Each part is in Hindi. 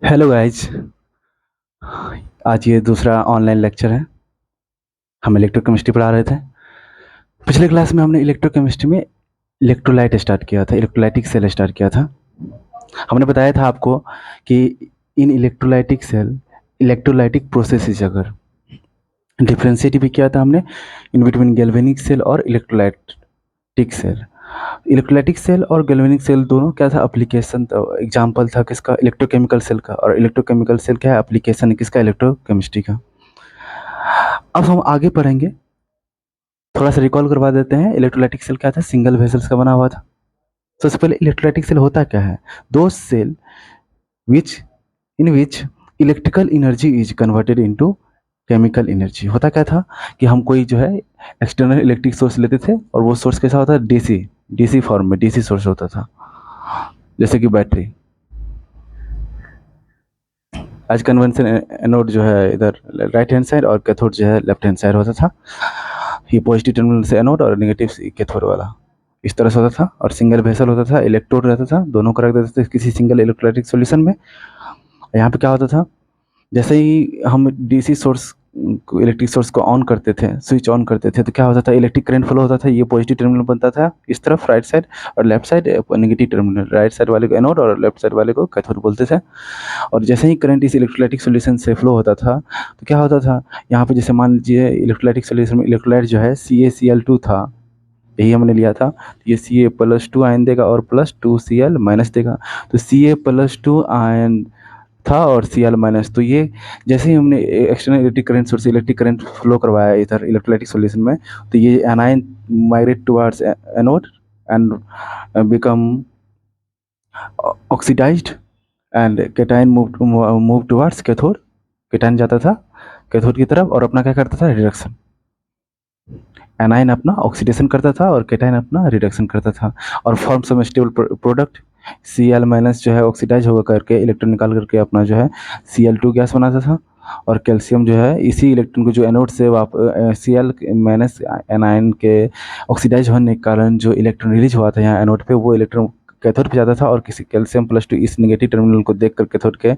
Hello guys. आज ये दूसरा ऑनलाइन लेक्चर है। हम इलेक्ट्रोकेमिस्ट्री पढ़ा रहे थे। पिछले क्लास में हमने इलेक्ट्रोकेमिस्ट्री में इलेक्ट्रोलाइट स्टार्ट किया था, इलेक्ट्रोलाइटिक सेल स्टार्ट किया था। हमने बताया था आपको कि इन इलेक्ट्रोलाइटिक सेल इलेक्ट्रोलाइटिक प्रोसेसेस अगर डिफ्रेंशिएट भी किया था हमने इन बिटवीन गैल्वेनिक सेल और इलेक्ट्रोलाइटिक सेल। इलेक्ट्रोलाइटिक सेल और गैल्वेनिक सेल दोनों क्या था, एप्लीकेशन था, एग्जाम्पल था किसका, इलेक्ट्रोकेमिकल सेल का। और इलेक्ट्रोकेमिकल सेल क्या है, एप्लीकेशन है किसका, इलेक्ट्रोकेमिस्ट्री का। अब हम आगे पढ़ेंगे, थोड़ा सा रिकॉल करवा देते हैं। इलेक्ट्रोलाइटिक सेल क्या था, सिंगल वेसल्स का बना हुआ था। सबसे पहले इलेक्ट्रोलाइटिक सेल होता क्या है, दो cell which in which electrical energy is converted into chemical energy. होता क्या था कि हम कोई जो है एक्सटर्नल इलेक्ट्रिक सोर्स लेते थे और वो सोर्स कैसा होता है, डीसी डीसी फॉर्म में डीसी सोर्स होता था, जैसे कि बैटरी। आज कन्वेंशन एनोड जो है इधर राइट हैंड साइड और कैथोड जो है लेफ्ट हैंड साइड होता था। ये पॉजिटिव टर्मिनल से एनोड और नेगेटिव से कैथोड वाला इस तरह से होता था। और सिंगल वेसल होता था, इलेक्ट्रोड रहता था, दोनों को रख देते थे किसी सिंगल इलेक्ट्रोलाइटिक सॉल्यूशन में। यहाँ पे क्या होता था, जैसे ही हम डीसी सोर्स इलेक्ट्रिक सोर्स को ऑन करते थे, स्विच ऑन करते थे, तो क्या होता था, इलेक्ट्रिक करंट फ्लो होता था। ये पॉजिटिव टर्मिनल बनता था इस तरफ राइट साइड, और left side negative terminal. Right side वाले को एनोड और लेफ्ट साइड वाले को कैथोड बोलते थे। और जैसे ही करंट इस इलेक्ट्रोलाइटिक सॉल्यूशन से फ्लो होता था तो क्या होता था, यहाँ पे जैसे मान लीजिए इलेक्ट्रोलाइटिक सॉल्यूशन में इलेक्ट्रोलाइट जो है CaCl2 था, यही हमने लिया था। तो ये Ca+2 आयन देगा और +2Cl माइनस देगा। तो Ca+2 आयन था और Cl माइनस। तो ये जैसे ही हमने external electric current source electric current flow करवाया इधर इलेक्ट्रोलाइटिक सॉल्यूशन में, तो ये anion migrate towards anode and become oxidised and cation move towards cathode. Cation जाता था कैथोड की तरफ और अपना क्या करता था, रिडक्शन। एनाइन अपना ऑक्सीडेशन करता था और केटाइन अपना रिडक्शन करता था और form some stable product. Cl minus जो है ऑक्सीडाइज होकर करके इलेक्ट्रॉन निकाल करके अपना जो है Cl2 गैस बनाता था। और कैल्शियम जो है इसी इलेक्ट्रॉन को जो एनोड से Cl माइनस एनाइन के ऑक्सीडाइज होने के कारण जो इलेक्ट्रॉन रिलीज हुआ था यहाँ एनोड पे, वो इलेक्ट्रॉन कैथोड पे जाता था और किसी कैल्शियम+2 इस नेगेटिव टर्मिनल को देख कर कैथोड के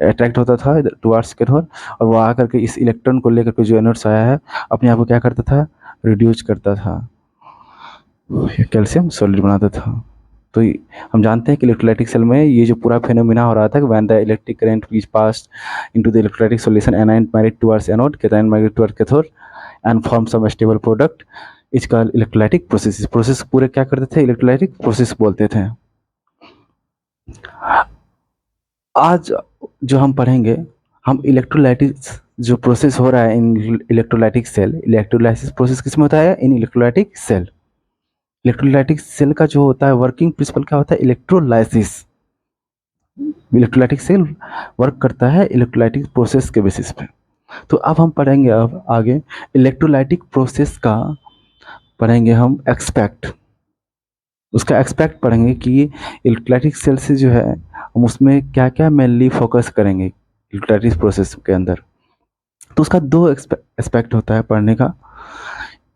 अट्रैक्ट होता था टुवार्ड्स कैथोड। और वो आकर के इस इलेक्ट्रॉन को लेकर के जो एनोड से आया है अपने आप को क्या करता था, रिड्यूस करता था, कैल्शियम सॉलिड बनाता था। तो हम जानते हैं कि इलेक्ट्रोलाइटिक सेल में ये जो पूरा फेनोमेना हो रहा था, when the electric current is passed into the electrolytic solution, anion migrate towards anode, cation migrate towards cathode and form some stable product is called electrolytic process. Process पूरे क्या करते थे, इलेक्ट्रोलाइटिक प्रोसेस बोलते थे। आज जो हम पढ़ेंगे, हम इलेक्ट्रोलाइटिक जो प्रोसेस हो रहा है इन इलेक्ट्रोलाइटिक सेल, इलेक्ट्रोलाइसिस प्रोसेस किसमें होता है, इन इलेक्ट्रोलाइटिक सेल। इलेक्ट्रोलाइटिक सेल का जो होता है वर्किंग प्रिंसिपल क्या होता है, इलेक्ट्रोलाइसिस। इलेक्ट्रोलाइटिक सेल वर्क करता है इलेक्ट्रोलाइटिक प्रोसेस के बेसिस पे। तो अब हम पढ़ेंगे, अब आगे इलेक्ट्रोलाइटिक प्रोसेस का पढ़ेंगे हम एक्सपेक्ट। उसका एक्सपेक्ट पढ़ेंगे कि इलेक्ट्रोलाइटिक सेल से जो है हम उसमें क्या क्या मेनली फोकस करेंगे इलेक्ट्रोलाइटिक प्रोसेस के अंदर। तो उसका दो एस्पेक्ट होता है पढ़ने का।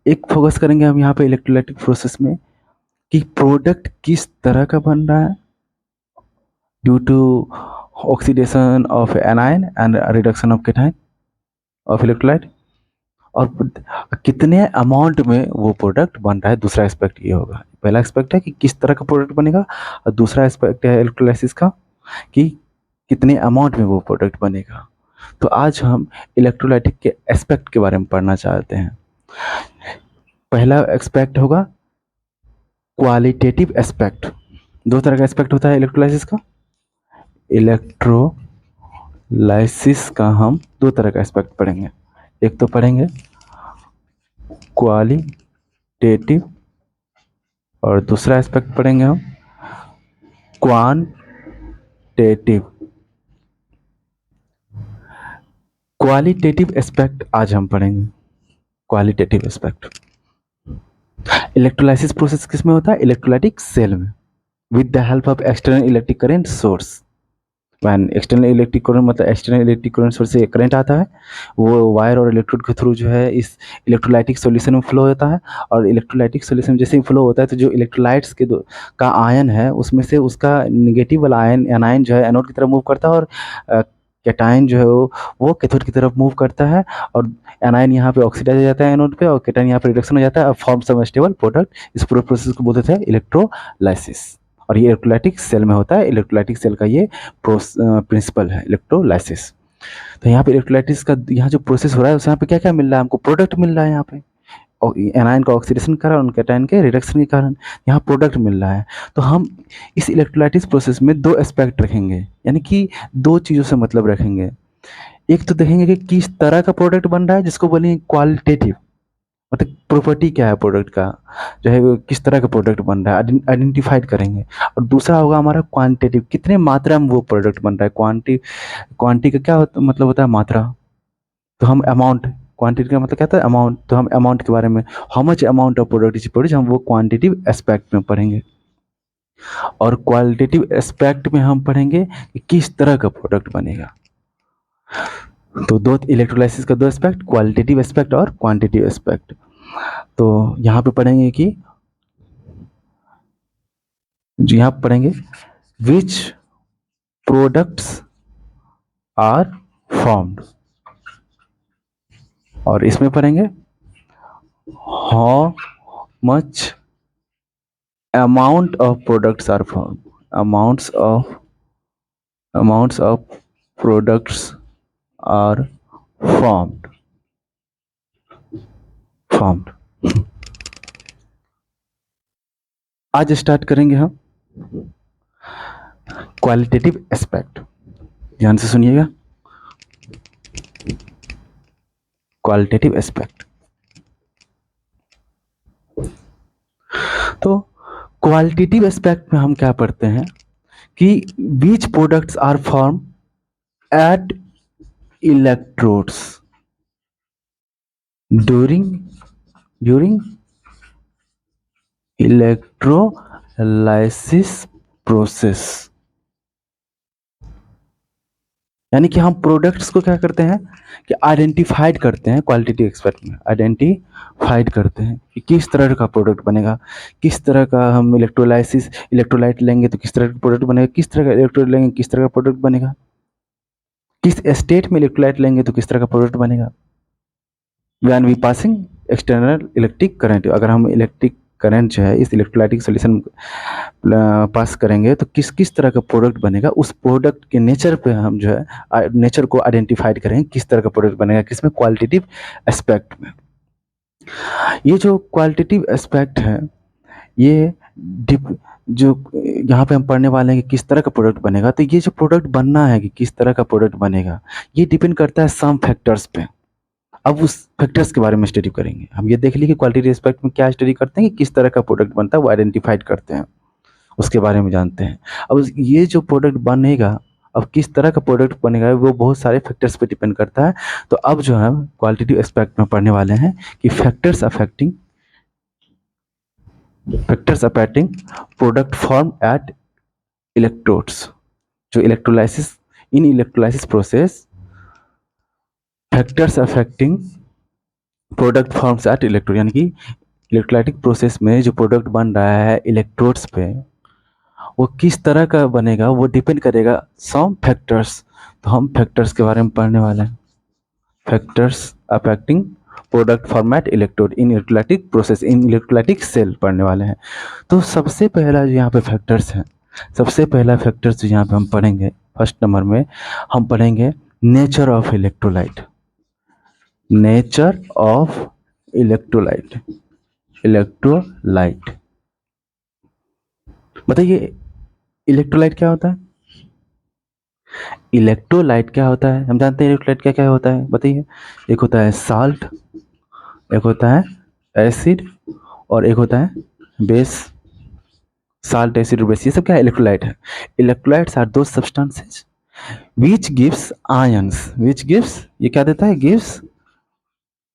एक फोकस करेंगे हम यहाँ पे इलेक्ट्रोलाइटिक प्रोसेस में कि प्रोडक्ट किस तरह का बन रहा है due to oxidation of anion and reduction of cation of electrolyte, और कितने अमाउंट में वो प्रोडक्ट बन रहा है। दूसरा एस्पेक्ट ये होगा, पहला एस्पेक्ट है कि किस तरह का प्रोडक्ट बनेगा, और दूसरा एस्पेक्ट है इलेक्ट्रोलाइसिस का कि कितने अमाउंट में वो प्रोडक्ट बनेगा। तो आज हम इलेक्ट्रोलाइटिक के एस्पेक्ट के बारे में पढ़ना चाहते हैं। पहला एस्पेक्ट होगा क्वालिटेटिव एस्पेक्ट। दो तरह का एस्पेक्ट होता है इलेक्ट्रोलाइसिस का। इलेक्ट्रोलाइसिस का हम दो तरह का एस्पेक्ट पढ़ेंगे। एक तो पढ़ेंगे क्वालिटेटिव और दूसरा एस्पेक्ट पढ़ेंगे हम क्वांटिटेटिव। क्वालिटेटिव एस्पेक्ट आज हम पढ़ेंगे। क्वालिटेटिव एस्पेक्ट इलेक्ट्रोलाइसिस प्रोसेस किस में होता है, इलेक्ट्रोलाइटिक सेल में, with the help of external electric current source. When external electric current मतलब एक्सटर्नल इलेक्ट्रिक करंट सोर्स से करंट आता है, वो वायर और इलेक्ट्रोड के थ्रू जो है इस इलेक्ट्रोलाइटिक सॉल्यूशन में फ्लो होता है। और इलेक्ट्रोलाइटिक सॉल्यूशन जैसे ही फ्लो होता है तो जो इलेक्ट्रोलाइट्स के का आयन है उसमें से उसका निगेटिव वाला आयन एनायन जो है एनोड की तरफ मूव करता है, और कैटायन जो है वो कैथोड की तरफ मूव करता है। और एनायन यहाँ पे ऑक्सीडाइज हो जाता है एनोड पे, और कैटायन यहाँ पे रिडक्शन हो जाता है और फॉर्म सम स्टेबल प्रोडक्ट। इस पूरे प्रोसेस को बोलते थे इलेक्ट्रोलाइसिस। और ये इलेक्ट्रोलाइटिक सेल में होता है। इलेक्ट्रोलाइटिक सेल का ये प्रिंसिपल है इलेक्ट्रोलाइसिस। तो यहाँ पे इलेक्ट्रोलाइटिस का यहाँ जो प्रोसेस हो रहा है उस यहाँ पे क्या क्या मिल रहा है हमको, प्रोडक्ट मिल रहा है यहाँ पे। और एनायन का ऑक्सीडेशन के कारण, कैटायन के रिडक्शन के कारण यहाँ प्रोडक्ट मिल रहा है। तो हम इस इलेक्ट्रोलाइटिस प्रोसेस में दो एस्पेक्ट रखेंगे, यानी कि दो चीज़ों से मतलब रखेंगे। एक तो देखेंगे कि किस तरह का प्रोडक्ट बन रहा है, जिसको बोलेंगे क्वालिटेटिव, मतलब प्रॉपर्टी क्या है प्रोडक्ट का, जो है वो किस तरह का प्रोडक्ट बन रहा है आइडेंटिफाइड करेंगे। और दूसरा होगा हमारा क्वांटिटेटिव, कितने मात्रा में वो प्रोडक्ट बन रहा है। क्वांटिटी का क्या होता मतलब होता है मात्रा, तो हम अमाउंट, क्वांटिटी का मतलब क्या था अमाउंट, तो हम अमाउंट के बारे में, how much amount of product is produce, हम वो क्वांटिटिव एस्पेक्ट में पढ़ेंगे। और क्वालिटेटिव एस्पेक्ट में हम पढ़ेंगे कि किस तरह का प्रोडक्ट बनेगा। तो दो इलेक्ट्रोलाइसिस का दो एस्पेक्ट, क्वालिटेटिव एस्पेक्ट और क्वांटिटिव एस्पेक्ट। तो यहाँ पे पढ़ेंगे कि जो यहाँ पे पढ़ेंगे विच प्रोडक्ट्स आर फॉर्म्ड, और इसमें पढ़ेंगे how much amount of products are formed, amounts of products are formed। आज स्टार्ट करेंगे हम क्वालिटेटिव एस्पेक्ट, ध्यान से सुनिएगा। क्वालिटेटिव एस्पेक्ट, तो क्वालिटेटिव एस्पेक्ट में हम क्या पढ़ते हैं कि which products are formed at electrodes during electrolysis process. यानी कि हम प्रोडक्ट्स को क्या करते हैं कि आइडेंटिफाइड करते हैं, क्वालिटेटिव एस्पेक्ट में आइडेंटिफाइड करते हैं कि किस तरह का प्रोडक्ट बनेगा, किस तरह का हम इलेक्ट्रोलाइट लेंगे तो किस तरह का प्रोडक्ट बनेगा, किस तरह का इलेक्ट्रोलाइट लेंगे किस तरह का प्रोडक्ट बनेगा, किस स्टेट में इलेक्ट्रोलाइट लेंगे तो किस तरह का प्रोडक्ट बनेगा। When we passing external electric current, अगर हम इलेक्ट्रिक करंट जो है इस इलेक्ट्रोलाइटिक सॉल्यूशन पास करेंगे तो किस किस तरह का प्रोडक्ट बनेगा, उस प्रोडक्ट के नेचर पे हम जो है नेचर को आइडेंटिफाइड करेंगे किस तरह का प्रोडक्ट बनेगा, किसमें क्वालिटेटिव एस्पेक्ट में। ये जो क्वालिटेटिव एस्पेक्ट है ये जो यहाँ पे हम पढ़ने वाले हैं कि किस तरह का प्रोडक्ट बनेगा, तो ये जो प्रोडक्ट बनना है कि किस तरह का प्रोडक्ट बनेगा ये डिपेंड करता है सम फैक्टर्स पे। अब उस फैक्टर्स के बारे में स्टडी करेंगे हम। ये देख लीजिए कि क्वालिटी एस्पेक्ट में क्या स्टडी करते हैं कि किस तरह का प्रोडक्ट बनता है वो आइडेंटिफाइड करते हैं, उसके बारे में जानते हैं। अब ये जो प्रोडक्ट बनेगा, अब किस तरह का प्रोडक्ट बनेगा वो बहुत सारे फैक्टर्स पे डिपेंड करता है। तो अब जो है क्वालिटेटिव एस्पेक्ट में पढ़ने वाले हैं कि factors affecting product form at electrodes. जो electrolysis process, factors affecting product forms at electrode, यानी कि इलेक्ट्रोलाइटिक प्रोसेस में जो प्रोडक्ट बन रहा है इलेक्ट्रोड्स पे वो किस तरह का बनेगा वो डिपेंड करेगा सम फैक्टर्स। तो हम फैक्टर्स के बारे में पढ़ने वाले हैं। Factors affecting product formed at electrode in electrolytic process in electrolytic cell पढ़ने वाले हैं। तो सबसे पहला जो यहाँ पे फैक्टर्स है, सबसे पहला फैक्टर्स जो यहाँ पे हम पढ़ेंगे फर्स्ट नंबर में हम पढ़ेंगे nature of electrolyte. Nature of electrolyte, electrolyte बताइए इलेक्ट्रोलाइट क्या होता है। इलेक्ट्रोलाइट क्या होता है हम जानते हैं। इलेक्ट्रोलाइट क्या क्या होता है बताइए। एक होता है साल्ट, एक होता है एसिड, और एक होता है बेस। साल्ट, एसिड और बेस ये सब क्या है इलेक्ट्रोलाइट है। इलेक्ट्रोलाइट्स आर दो substances which gives ions, which gives ये क्या देता है, gives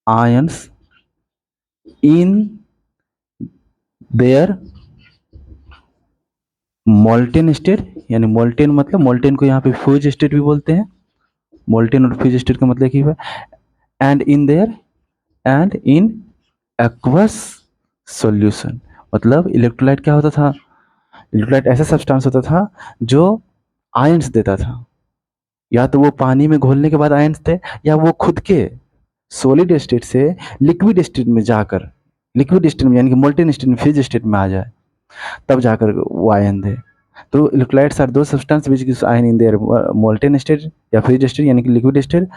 ions in their molten state यानी मोल्टेन मतलब मोल्टेन को यहाँ पे फ्यूज स्टेट भी बोलते हैं। मोल्टेन और फ्यूज स्टेट का मतलब क्या है? And in aqueous solution. मतलब इलेक्ट्रोलाइट क्या होता था? इलेक्ट्रोलाइट ऐसा सब्सटेंस होता था जो आयंस देता था। या तो वो पानी में घोलने के बाद आयंस थे, या वो खुद के सॉलिड स्टेट से लिक्विड स्टेट में जाकर, लिक्विड स्टेट में यानी कि मोल्टेन स्टेट में, फ्यूज स्टेट में आ जाए, तब जाकर वो आयन दे। तो इलेक्ट्रोलाइट्स आर दो substance which gives ion in their molten state या फ्यूज स्टेट यानी कि liquid state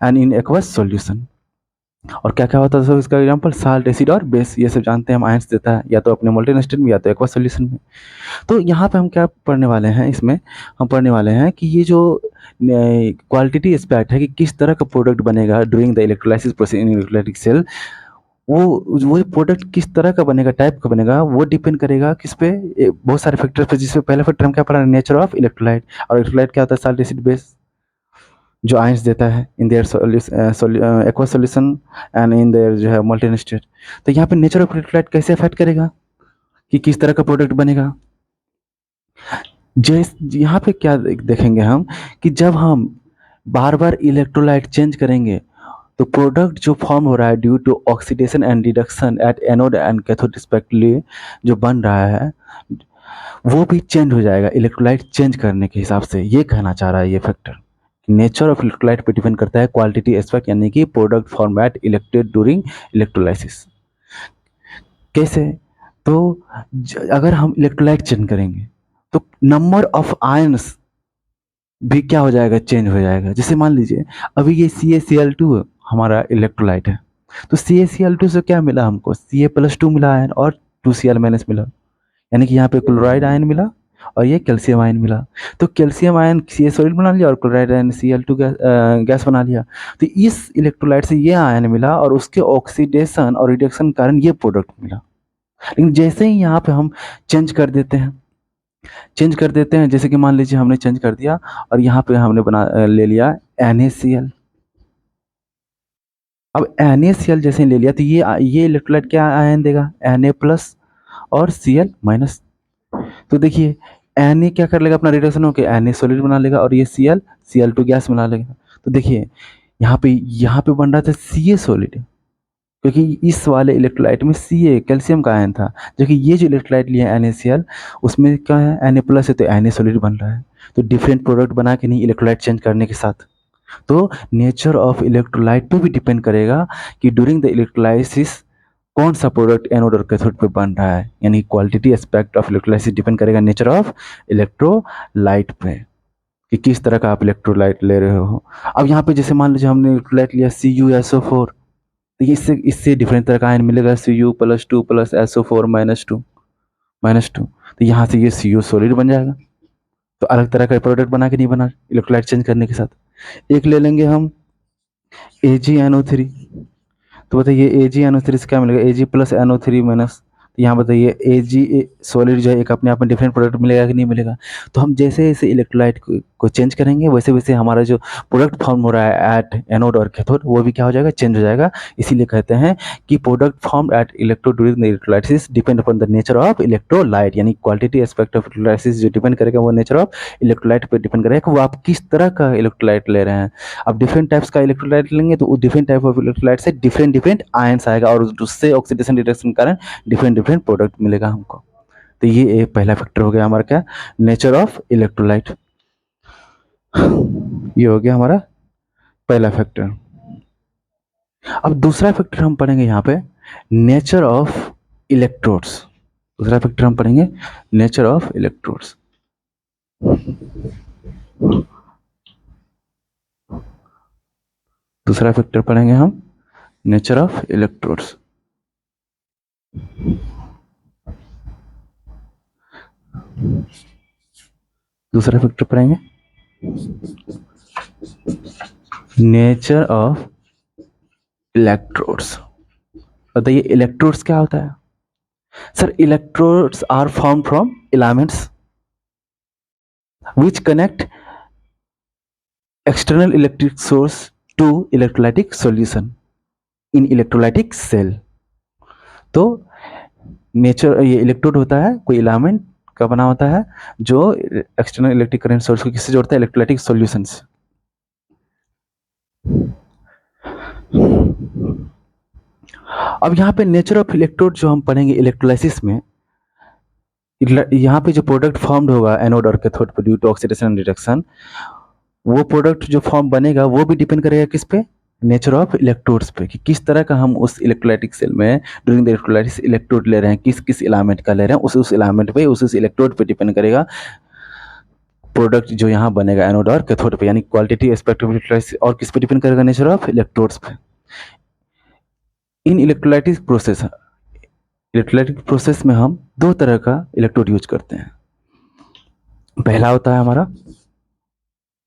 and in aqueous solution. और क्या क्या होता है इसका एग्जांपल? साल्ट, एसिड और बेस, ये सब जानते हैं हम, आयंस देता है या तो अपने मोल्टेन स्टेट में या तो एक्वस सॉल्यूशन में। तो यहाँ पे हम क्या पढ़ने वाले हैं इसमें? हम पढ़ने वाले हैं कि ये जो क्वालिटी एस्पेक्ट है कि किस तरह का प्रोडक्ट बनेगा during the electrolysis process in electrolytic cell, वो प्रोडक्ट किस तरह का बनेगा, टाइप का बनेगा, वो डिपेंड करेगा किस पे? बहुत सारे फैक्टर पे, जिसमें पहला फैक्टर हम क्या पढ़ा? Nature of electrolyte. और इलेक्ट्रोलाइट क्या होता है? साल्ट, एसिड, बेस, जो आयंस देता है in their aqueous solution and in their जो है मोल्टेन स्टेट। तो यहाँ पे नेचर ऑफ इलेक्ट्रोलाइट कैसे अफेक्ट करेगा कि किस तरह का प्रोडक्ट बनेगा? जैस यहाँ पे क्या देखेंगे हम कि जब हम बार बार इलेक्ट्रोलाइट चेंज करेंगे तो प्रोडक्ट जो फॉर्म हो रहा है due to oxidation and reduction at anode and cathode respectively, जो बन रहा है वो भी चेंज हो जाएगा इलेक्ट्रोलाइट चेंज करने के हिसाब से। ये कहना चाह रहा है ये फैक्टर। नेचर ऑफ इलेक्ट्रोलाइट पे डिपेंड करता है क्वालिटी एस्पेक्ट, यानी कि product format elected during electrolysis. कैसे? तो अगर हम इलेक्ट्रोलाइट चेंज करेंगे तो नंबर ऑफ आयंस भी क्या हो जाएगा? चेंज हो जाएगा। जैसे मान लीजिए अभी ये CaCl2 हमारा इलेक्ट्रोलाइट है, तो CaCl2 से क्या मिला हमको? Ca+2 मिला आयन और 2Cl- मिला, यानी कि यहाँ पे क्लोराइड आयन मिला और ये कैल्शियम आयन मिला। तो कैल्शियम आयन Ca सॉलिड बना लिया और क्लोराइड आयन Cl2 गैस बना लिया। तो इस इलेक्ट्रोलाइट से ये आयन मिला और उसके ऑक्सीडेशन और रिडक्शन के कारण ये प्रोडक्ट मिला। लेकिन जैसे ही यहाँ पे हम चेंज कर देते हैं, जैसे कि मान लीजिए हमने चेंज कर दिया और यहाँ पे हमने ले लिया NaCl। अब NaCl जैसे ही ले लिया तो ये इलेक्ट्रोलाइट क्या आयन देगा? Na+ और Cl-। तो देखिए Na क्या कर लेगा? अपना रिडक्शन होकर Na सॉलिड बना लेगा और ये Cl2 गैस बना लेगा। तो देखिए यहाँ पे बन रहा था Ca सॉलिड, क्योंकि इस वाले इलेक्ट्रोलाइट में Ca कैल्शियम का आयन था, जबकि ये जो इलेक्ट्रोलाइट लिया है NaCl उसमें क्या है? Na+ है, तो Na सॉलिड बन रहा है। तो डिफरेंट प्रोडक्ट बना के नहीं, इलेक्ट्रोलाइट चेंज करने के साथ। तो नेचर ऑफ इलेक्ट्रोलाइट पे भी डिपेंड करेगा कि ड्यूरिंग द इलेक्ट्रोलाइसिस कौन सा प्रोडक्ट एनोड और कैथोड पे बन रहा है, यानी quality aspect of electrolysis depend करेगा नेचर ऑफ इलेक्ट्रोलाइट पे कि किस तरह का आप इलेक्ट्रोलाइट ले रहे हो। अब यहाँ पे जैसे मान लीजिए हमने इलेक्ट्रोलाइट लिया CuSO4, तो इससे इससे डिफरेंट तरह का आयन मिलेगा Cu+2 + SO4 - 2 तो यहाँ से ये Cu सॉलिड बन जाएगा। तो अलग तरह का प्रोडक्ट बना के नहीं बना इलेक्ट्रोलाइट चेंज करने के साथ। एक ले लेंगे हम AgNO3, तो बताइए AgNO3 से क्या मिलेगा? Ag+NO3-। तो यहाँ बताइए Ag सॉलिड जो है एक अपने आप में डिफरेंट प्रोडक्ट मिलेगा कि नहीं मिलेगा? तो हम जैसे जैसे इलेक्ट्रोलाइट को चेंज करेंगे वैसे वैसे हमारा जो प्रोडक्ट फॉर्म हो रहा है एट एनोड और कैथोड वो भी क्या हो जाएगा? चेंज हो जाएगा। इसीलिए कहते हैं कि product form at electrode during the electrolysis depend upon the nature of electrolyte, यानी क्वालिटी एस्पेक्ट ऑफ इलेक्ट्रोलाइसिस जो डिपेंड करेगा वो नेचर ऑफ इलेक्ट्रोलाइट पर डिपेंड करेगा कि वो आप किस तरह का इलेक्ट्रोलाइट ले रहे हैं। अब डिफरेंट टाइप्स का इलेक्ट्रोलाइट लेंगे तो डिफरेंट टाइप ऑफ इलेक्ट्रोलाइट से डिफरेंट डिफरेंट आयंस आएगा और उससे ऑक्सीडेशन रिडक्शन के कारण डिफरेंट डिफरेंट प्रोडक्ट मिलेगा हमको। तो ये एक पहला फैक्टर हो गया हमारा क्या? Nature of electrolyte. ये हो गया हमारा पहला फैक्टर। अब दूसरा फैक्टर हम पढ़ेंगे यहाँ पे नेचर ऑफ इलेक्ट्रोड्स। दूसरा फैक्टर हम पढ़ेंगे नेचर ऑफ इलेक्ट्रोड्स। दूसरा फैक्टर पढ़ेंगे हम नेचर ऑफ इलेक्ट्रोड्स। दूसरा फैक्टर पढ़ेंगे नेचर ऑफ इलेक्ट्रोड्स। बताइए इलेक्ट्रोड्स क्या होता है? Sir electrodes are form from elements which connect external electric source to electrolytic solution in electrolytic cell। तो नेचर ये इलेक्ट्रोड होता है कोई एलिमेंट का बना होता है जो एक्सटर्नल इलेक्ट्रिक करंट सोर्स को किससे जोड़ता है, इलेक्ट्रोलाइटिक सॉल्यूशन से। अब यहाँ पे नेचर ऑफ इलेक्ट्रोड जो हम पढ़ेंगे इलेक्ट्रोलाइसिस में, यहाँ पे जो प्रोडक्ट फॉर्म्ड होगा एनोड और कैथोड पर due to oxidation and reduction, वो प्रोडक्ट जो फॉर्म बनेगा वो भी डिपेंड करेगा किस पे, नेचर ऑफ इलेक्ट्रोड्स पे, कि किस तरह का हम उस इलेक्ट्रोलाइटिक सेल में ड्यूरिंग द इलेक्ट्रोलाइसिस इलेक्ट्रोड ले रहे हैं, किस किस इलामेंट का ले रहे हैं, उस इलामेंट पे उस इलेक्ट्रोड पे डिपेंड करेगा प्रोडक्ट जो यहाँ बनेगा एनोड और कैथोड पे, यानी क्वालिटेटिव एस्पेक्ट ऑफ इलेक्ट्रोलाइसिस और किस पे डिपेंड करेगा, नेचर ऑफ इलेक्ट्रोड्स पे। इन इलेक्ट्रोलाइटिक प्रोसेस में हम दो तरह का इलेक्ट्रोड यूज करते हैं। पहला होता है हमारा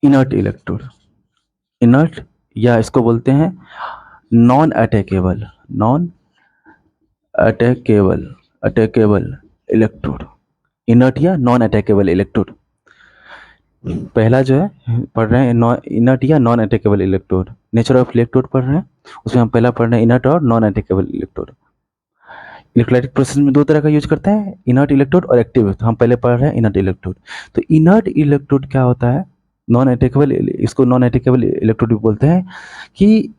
इनर्ट इलेक्ट्रोड, इनर्ट या इसको बोलते हैं नॉन अटैकेबल इलेक्ट्रोड, इनर्ट या नॉन अटैकेबल इलेक्ट्रोड। पहला जो है पढ़ रहे हैं इनर्ट या non attackable electrode, nature of electrode पढ़ रहे हैं, उसमें हम पहला पढ़ रहे हैं इनर्ट और non attackable electrode. Electrolytic process में दो तरह का यूज करते हैं, इनर्ट इलेक्ट्रोड और एक्टिव। तो हम पहले पढ़ रहे हैं इनर्ट इलेक्ट्रोड। तो इनर्ट इलेक्ट्रोड क्या होता है, नॉन अटैकेबल, इसको नॉन अटैकेबल इलेक्ट्रोड भी बोलते हैं। कि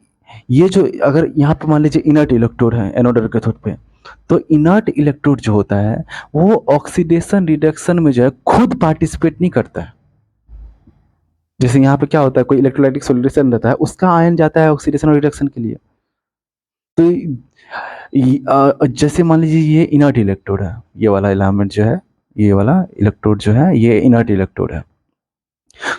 ये जो अगर यहाँ पे मान लीजिए इनर्ट इलेक्ट्रोड है एनोड और कैथोड पे, तो इनर्ट इलेक्ट्रोड जो होता है वो ऑक्सीडेशन रिडक्शन में जो है खुद पार्टिसिपेट नहीं करता है। जैसे यहाँ पे क्या होता है, कोई इलेक्ट्रोलाइटिक सॉल्यूशन रहता है, उसका आयन जाता है ऑक्सीडेशन और रिडक्शन के लिए। तो जैसे मान लीजिए ये इनर्ट इलेक्ट्रोड है, ये वाला एलिमेंट जो है, ये वाला इलेक्ट्रोड जो है ये इनर्ट इलेक्ट्रोड है।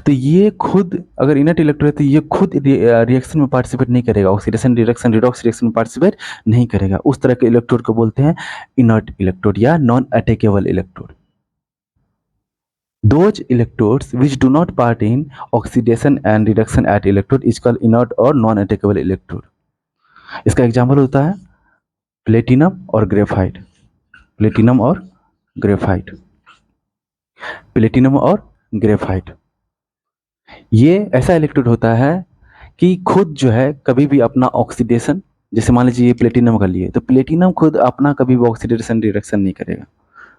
तो ये खुद अगर इनर्ट इलेक्ट्रोड है तो ये खुद रिएक्शन में पार्टिसिपेट नहीं करेगा, ऑक्सीडेशन रिडक्शन रिडॉक्स रिएक्शन में पार्टिसिपेट नहीं करेगा। उस तरह के इलेक्ट्रोड को बोलते हैं इनर्ट इलेक्ट्रोड या non attackable electrode. Those electrodes which do not part in oxidation and reduction at electrode is called inert or non-attackable electrode. इसका एग्जाम्पल होता है प्लेटिनम और ग्रेफाइट, प्लेटिनम और ग्रेफाइट, प्लेटिनम और ग्रेफाइट। ये ऐसा इलेक्ट्रोड होता है कि खुद जो है कभी भी अपना ऑक्सीडेशन, जैसे मान लीजिए ये प्लेटिनम का लिए, तो प्लेटिनम खुद अपना कभी भी ऑक्सीडेशन रिडक्शन नहीं करेगा,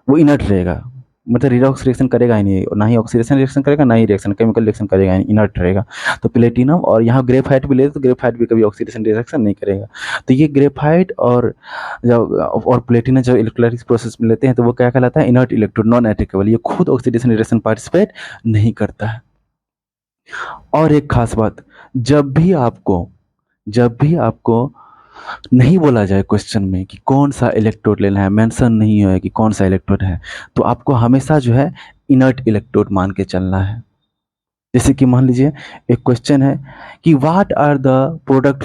वो इनर्ट रहेगा, मतलब रिडॉक्स रिएक्शन करेगा ही नहीं, ना ही ऑक्सीडेशन रिएक्शन करेगा, ना ही रिएक्शन केमिकल रिएक्शन करेगा ही नहीं, इनर्ट रहेगा। तो प्लेटिनम और यहाँ ग्रेफाइट भी ले तो ग्रेफाइट भी कभी ऑक्सीडेशन रिएक्शन नहीं करेगा। तो ये ग्रेफाइट और प्लेटिनम जब इलेक्ट्रोलाइटिक प्रोसेस में लेते हैं तो वो क्या कहलाता है, इनर्ट इलेक्ट्रोड, नॉन अटैकेबल। ये खुद ऑक्सीडेशन रिएक्शन पार्टिसिपेट नहीं करता है। और एक खास बात, जब भी आपको नहीं बोला जाए क्वेश्चन में कि कौन सा इलेक्ट्रोड लेना है, मेंशन नहीं है कि कौन सा इलेक्ट्रोड है, तो आपको हमेशा जो है इनर्ट इलेक्ट्रोड मान के चलना है। जैसे कि मान लीजिए एक क्वेश्चन है कि what are the product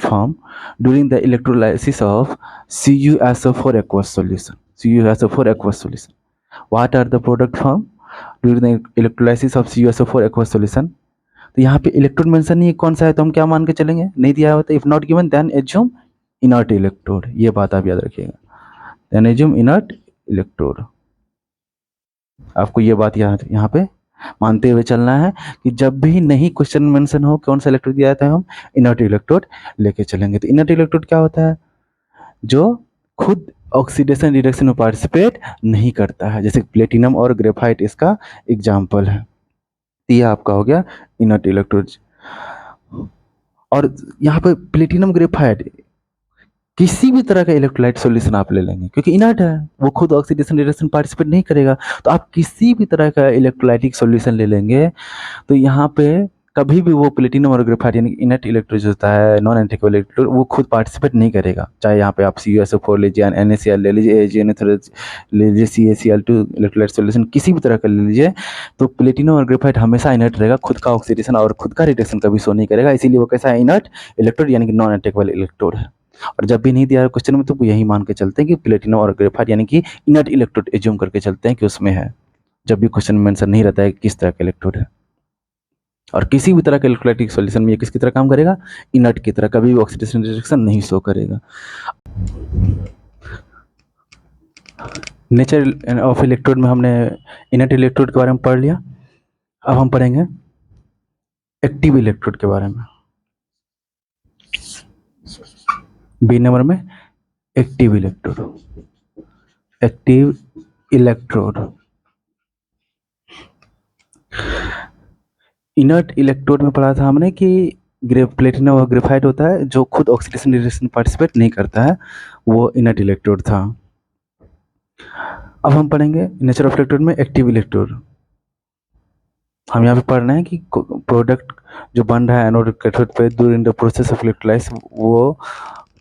form during the electrolysis of CuSO4 aqueous solution, CuSO4 aqueous solution, what are the product form during the electrolysis of CuSO4 aqueous solution। तो यहाँ पे इलेक्ट्रोड मेंशन नहीं है कौन सा है, तो हम क्या मान के चलेंगे, नहीं दिया होता, if not given then assume inert electrode. ये बात आप याद रखिएगा, देन एज्यूम इनर्ट इलेक्ट्रोड। आपको ये बात यहाँ पे मानते हुए चलना है कि जब भी नहीं क्वेश्चन मेंशन हो कौन सा इलेक्ट्रोड दिया जाता है, हम इनर्ट इलेक्ट्रोड लेके चलेंगे। तो इनर्ट इलेक्ट्रोड क्या होता है, जो खुद ऑक्सीडेशन रिडक्शन में पार्टिसिपेट नहीं करता है, जैसे प्लेटिनम और ग्रेफाइट इसका एग्जाम्पल है। ये आपका हो गया इनर्ट इलेक्ट्रोड। और यहाँ पे प्लेटिनम ग्रेफाइट किसी भी तरह का इलेक्ट्रोलाइट सॉल्यूशन आप ले लेंगे, क्योंकि इनर्ट है, वो खुद ऑक्सीडेशन रिडक्शन पार्टिसिपेट नहीं करेगा। तो आप किसी भी तरह का इलेक्ट्रोलाइटिक सॉल्यूशन ले लेंगे तो यहाँ पे कभी भी वो प्लेटिनम और ग्रेफाइट यानी इनर्ट इलेक्ट्रोड जो होता है, नॉन अटैकेबल इलेक्ट्रोड, वो खुद पार्टिसिपेट नहीं करेगा। चाहे यहाँ पे आप CuSO4 लीजिए, NaCl ले लीजिए, AgNH ले लीजिए, CaCl2 इलेक्ट्रोलाइट सॉल्यूशन किसी भी तरह का ले लीजिए, तो प्लेटिनम और ग्रेफाइट हमेशा इनर्ट रहेगा, खुद का ऑक्सीडेशन और खुद का रिडक्शन कभी शो नहीं करेगा। इसीलिए वो कैसा है, इनर्ट इलेक्ट्रोड यानी कि नॉन अटैकेबल इलेक्ट्रोड है। और जब भी नहीं दिया क्वेश्चन में तो यही मान के चलते हैं कि प्लेटिनम और ग्रेफाइट यानी कि इनर्ट इलेक्ट्रोड एज्यूम करके चलते हैं कि उसमें है, जब भी क्वेश्चन में मेंशन नहीं रहता है किस तरह का इलेक्ट्रोड है। और किसी भी तरह के इलेक्ट्रोलाइटिक सॉल्यूशन में ये किसकी तरह काम करेगा, इनर्ट की तरह, कभी भी ऑक्सीडेशन रिडक्शन नहीं शो करेगा। नेचर ऑफ इलेक्ट्रोड में हमने इनर्ट इलेक्ट्रोड के बारे में पढ़ लिया। अब हम पढ़ेंगे एक्टिव इलेक्ट्रोड के बारे में। बी नंबर में active electrode, active electrode. Inert electrode में पढ़ा था हमने कि प्लेटिनम और ग्रेफाइट होता है जो खुद ऑक्सीडेशन रिएक्शन पार्टिसिपेट नहीं करता है, वो इनर्ट इलेक्ट्रोड था। अब हम पढ़ेंगे नेचर ऑफ इलेक्ट्रोड में एक्टिव इलेक्ट्रोड। हम यहाँ पे पढ़ रहे हैं कि प्रोडक्ट जो बन रहा है एनोड कैथोड पे during the process of electrolysed, वो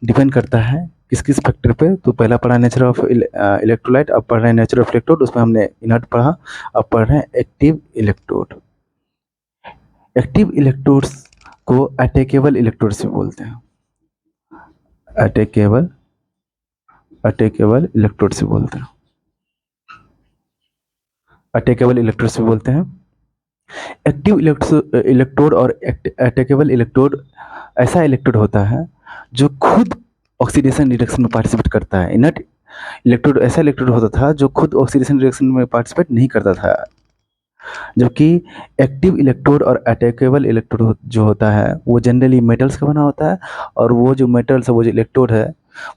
डिपेंड करता है किस किस फैक्टर पे। तो पहला पढ़ा नेचर ऑफ इलेक्ट्रोलाइट, अब पढ़ रहे हैं नेचर ऑफ इलेक्ट्रोड, उसमें हमने इनर्ट पढ़ा, अब पढ़ रहे हैं एक्टिव इलेक्ट्रोड। एक्टिव इलेक्ट्रोड्स को अटैकेबल इलेक्ट्रोड से बोलते हैं, अटैकेबल इलेक्ट्रोड से बोलते हैं, अटैकेबल इलेक्ट्रोड से बोलते हैं। एक्टिव इलेक्ट्रोड और अटैकेबल इलेक्ट्रोड ऐसा इलेक्ट्रोड होता है जो खुद ऑक्सीडेशन रिएक्शन में पार्टिसिपेट करता है। इनर्ट इलेक्ट्रोड ऐसा इलेक्ट्रोड होता था जो खुद ऑक्सीडेशन रिएक्शन में पार्टिसिपेट नहीं करता था, जबकि एक्टिव इलेक्ट्रोड और अटैकेबल इलेक्ट्रोड जो होता है वो जनरली मेटल्स का बना होता है, और वो जो मेटल्स है, वो जो इलेक्ट्रोड है,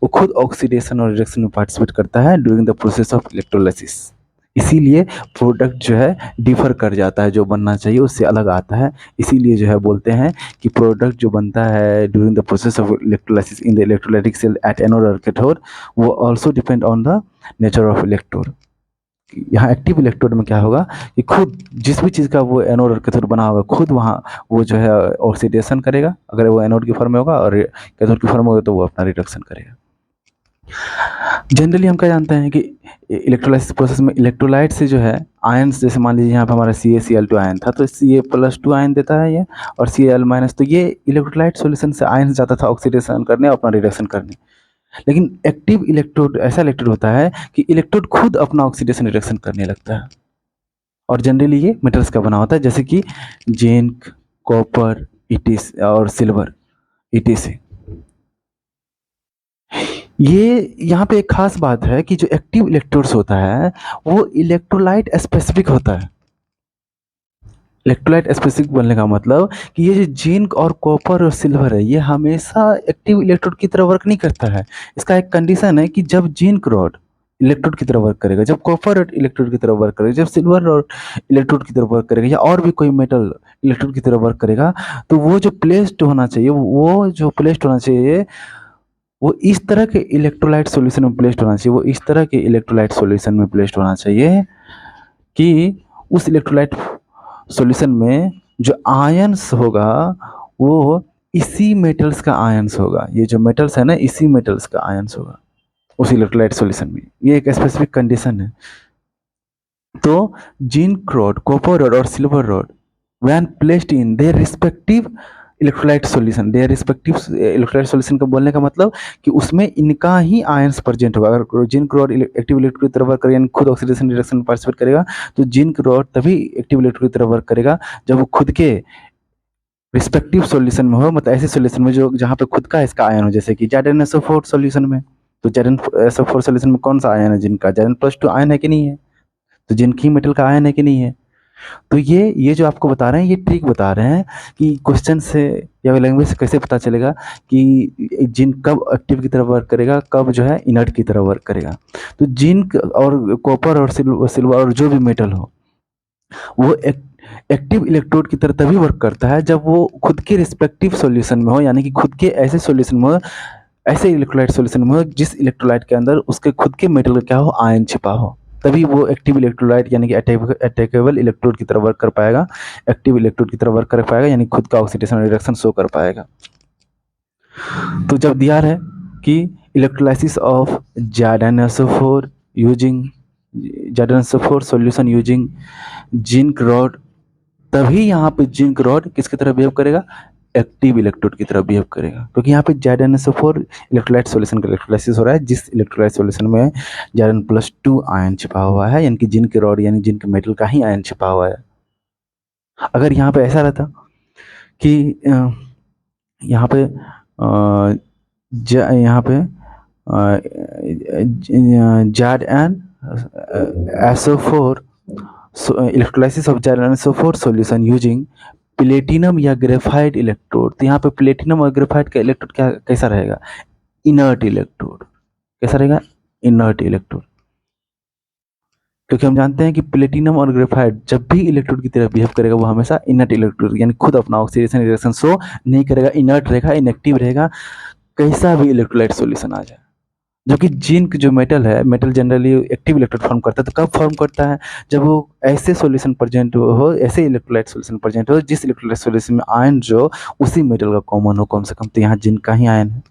वो खुद ऑक्सीडेशन और रिएक्शन में पार्टिसिपेट करता है during the process of electrolysis. इसीलिए प्रोडक्ट जो है डिफर कर जाता है, जो बनना चाहिए उससे अलग आता है। इसीलिए जो है बोलते हैं कि प्रोडक्ट जो बनता है during the process of electrolysis in the electrolytic cell at anode और कैथोड, वो also depend on the nature of electrode. यहाँ एक्टिव इलेक्ट्रोड में क्या होगा कि खुद जिस भी चीज़ का वो एनोड और कैथोड बना होगा, खुद वहाँ वो जो है ऑक्सीडेशन करेगा अगर वो एनोड की फॉर्म में होगा, और कैथोड की फॉर्म में होगा तो वो अपना रिडक्शन करेगा। जनरली हम क्या जानते हैं कि इलेक्ट्रोलाइसिस प्रोसेस में इलेक्ट्रोलाइट से जो है आयन्स, जैसे मान लीजिए यहाँ पे हमारा CaCl2 आयन था, तो Ca+2 आयन देता है ये, और Cl-, तो ये इलेक्ट्रोलाइट सॉल्यूशन से आयन्स जाता था ऑक्सीडेशन करने और अपना रिडक्शन करने। लेकिन एक्टिव इलेक्ट्रोड ऐसा इलेक्ट्रोड होता है कि इलेक्ट्रोड खुद अपना ऑक्सीडेशन रिडक्शन करने लगता है, और जनरली ये मेटल्स का बना होता है, जैसे कि जिंक, कॉपर, इटिस और सिल्वर, इटीसी। ये यहाँ पे एक खास बात है कि जो एक्टिव इलेक्ट्रोड्स होता है वो इलेक्ट्रोलाइट स्पेसिफिक होता है। इलेक्ट्रोलाइट स्पेसिफिक बोलने का मतलब कि ये जो जिंक और कॉपर और सिल्वर है, ये हमेशा एक्टिव इलेक्ट्रोड की तरह वर्क नहीं करता है। इसका एक कंडीशन है कि जब जिंक रॉड इलेक्ट्रोड की तरह वर्क करेगा, जब कॉपर रॉड इलेक्ट्रोड की तरह वर्क करेगा, जब सिल्वर रॉड इलेक्ट्रोड की तरह वर्क करेगा, या और भी कोई मेटल इलेक्ट्रोड की तरह वर्क करेगा, तो वो जो प्लेस्ड होना चाहिए, वो जो प्लेस्ड होना चाहिए, वो इस तरह के इलेक्ट्रोलाइट सॉल्यूशन में प्लेस्ड होना चाहिए, वो इस तरह के इलेक्ट्रोलाइट सॉल्यूशन में प्लेस्ड होना चाहिए कि उस इलेक्ट्रोलाइट सॉल्यूशन में जो आयंस होगा वो इसी मेटल्स का आयंस होगा। ये जो मेटल्स है ना, इसी मेटल्स का आयंस होगा उस इलेक्ट्रोलाइट सॉल्यूशन में। ये एक स्पेसिफिक कंडीशन है। तो जिंक रॉड, कॉपर रॉड और silver rod when placed in their respective electrolyte solution, their respective electrolyte solution का बोलने का मतलब कि उसमें इनका ही आयंस प्रेजेंट होगा। अगर जिंक रॉड एक्टिव इलेक्ट्रोड की तरह वर्क करेगा, यानी खुद ऑक्सीडेशन रिडक्शन में पार्टिसिपेट करेगा, तो जिंक रॉड तभी एक्टिव इलेक्ट्रोड की तरह वर्क करेगा जब वो खुद के रिस्पेक्टिव सॉल्यूशन में हो, मतलब ऐसे सॉल्यूशन में जो जहाँ पे खुद का इसका आयन हो, जैसे कि ZnSO4 सॉल्यूशन में। तो ZnSO4 सॉल्यूशन में कौन सा आयन है? जिनका Zn+2 आयन है कि नहीं है? तो जिंक ही मेटल का आयन है कि नहीं है? तो ये जो आपको बता रहे हैं, ये ट्रिक बता रहे हैं कि क्वेश्चन से या लैंग्वेज से कैसे पता चलेगा कि जिंक कब एक्टिव की तरह वर्क करेगा, कब जो है इनर्ट की तरह वर्क करेगा। तो जिंक और कॉपर और सिल्वर और जो भी मेटल हो, वो एक्टिव इलेक्ट्रोड की तरह तभी वर्क करता है जब वो खुद के रिस्पेक्टिव सॉल्यूशन में हो, यानी कि खुद के ऐसे सॉल्यूशन में हो, ऐसे इलेक्ट्रोलाइट सॉल्यूशन में हो जिस इलेक्ट्रोलाइट के अंदर उसके खुद के मेटल का क्या हो, आयन छिपा हो, तभी वो एक्टिव इलेक्ट्रोलाइट यानी कि अटैकेबल इलेक्ट्रोड की तरह वर्क कर पाएगा, एक्टिव इलेक्ट्रोड की तरह वर्क कर पाएगा, यानी खुद का ऑक्सीडेशन रिडक्शन शो कर पाएगा। तो जब दिया है कि electrolysis of ZnSO4 using ZnSO4 solution using zinc rod, तभी यहाँ पे जिंक रॉड किसकी तरह बिहेव करेगा? एक्टिव इलेक्ट्रोड की तरह बिहेव करेगा, क्योंकि यहाँ पे ZnSO4 इलेक्ट्रोलाइट सॉल्यूशन का इलेक्ट्रोलाइसिस हो रहा है, जिस इलेक्ट्रोलाइट सॉल्यूशन में Zn+2 आयन छिपा हुआ है, यानी कि जिंक रॉड यानी जिंक मेटल का ही आयन छिपा हुआ है। अगर यहाँ पे ऐसा रहता कि यहाँ पे यहाँ पे ZnSO4 electrolysis of ZnSO4 solution using platinum या ग्रेफाइट इलेक्ट्रोड, तो यहाँ पे प्लेटिनम और ग्रेफाइट का इलेक्ट्रोड क्या कैसा रहेगा? Inert electrode. कैसा रहेगा? Inert electrode. क्योंकि हम जानते हैं कि प्लेटिनम और ग्रेफाइट जब भी इलेक्ट्रोड की तरह बिहेव करेगा वो हमेशा इनर्ट इलेक्ट्रोड यानी खुद अपना ऑक्सीडेशन रिएक्शन शो नहीं करेगा, इनर्ट रहेगा, इनएक्टिव रहेगा, कैसा भी इलेक्ट्रोलाइट सॉल्यूशन आ जाए। जबकि जिंक जो मेटल है, metal generally active electrode form करता है, तो कब फॉर्म करता है? जब वो ऐसे सॉल्यूशन प्रेजेंट हो, ऐसे इलेक्ट्रोलाइट सॉल्यूशन प्रेजेंट हो जिस इलेक्ट्रोलाइट सॉल्यूशन में आयन जो उसी मेटल का कॉमन हो कम से कम, तो यहाँ जिंक का ही आयन है।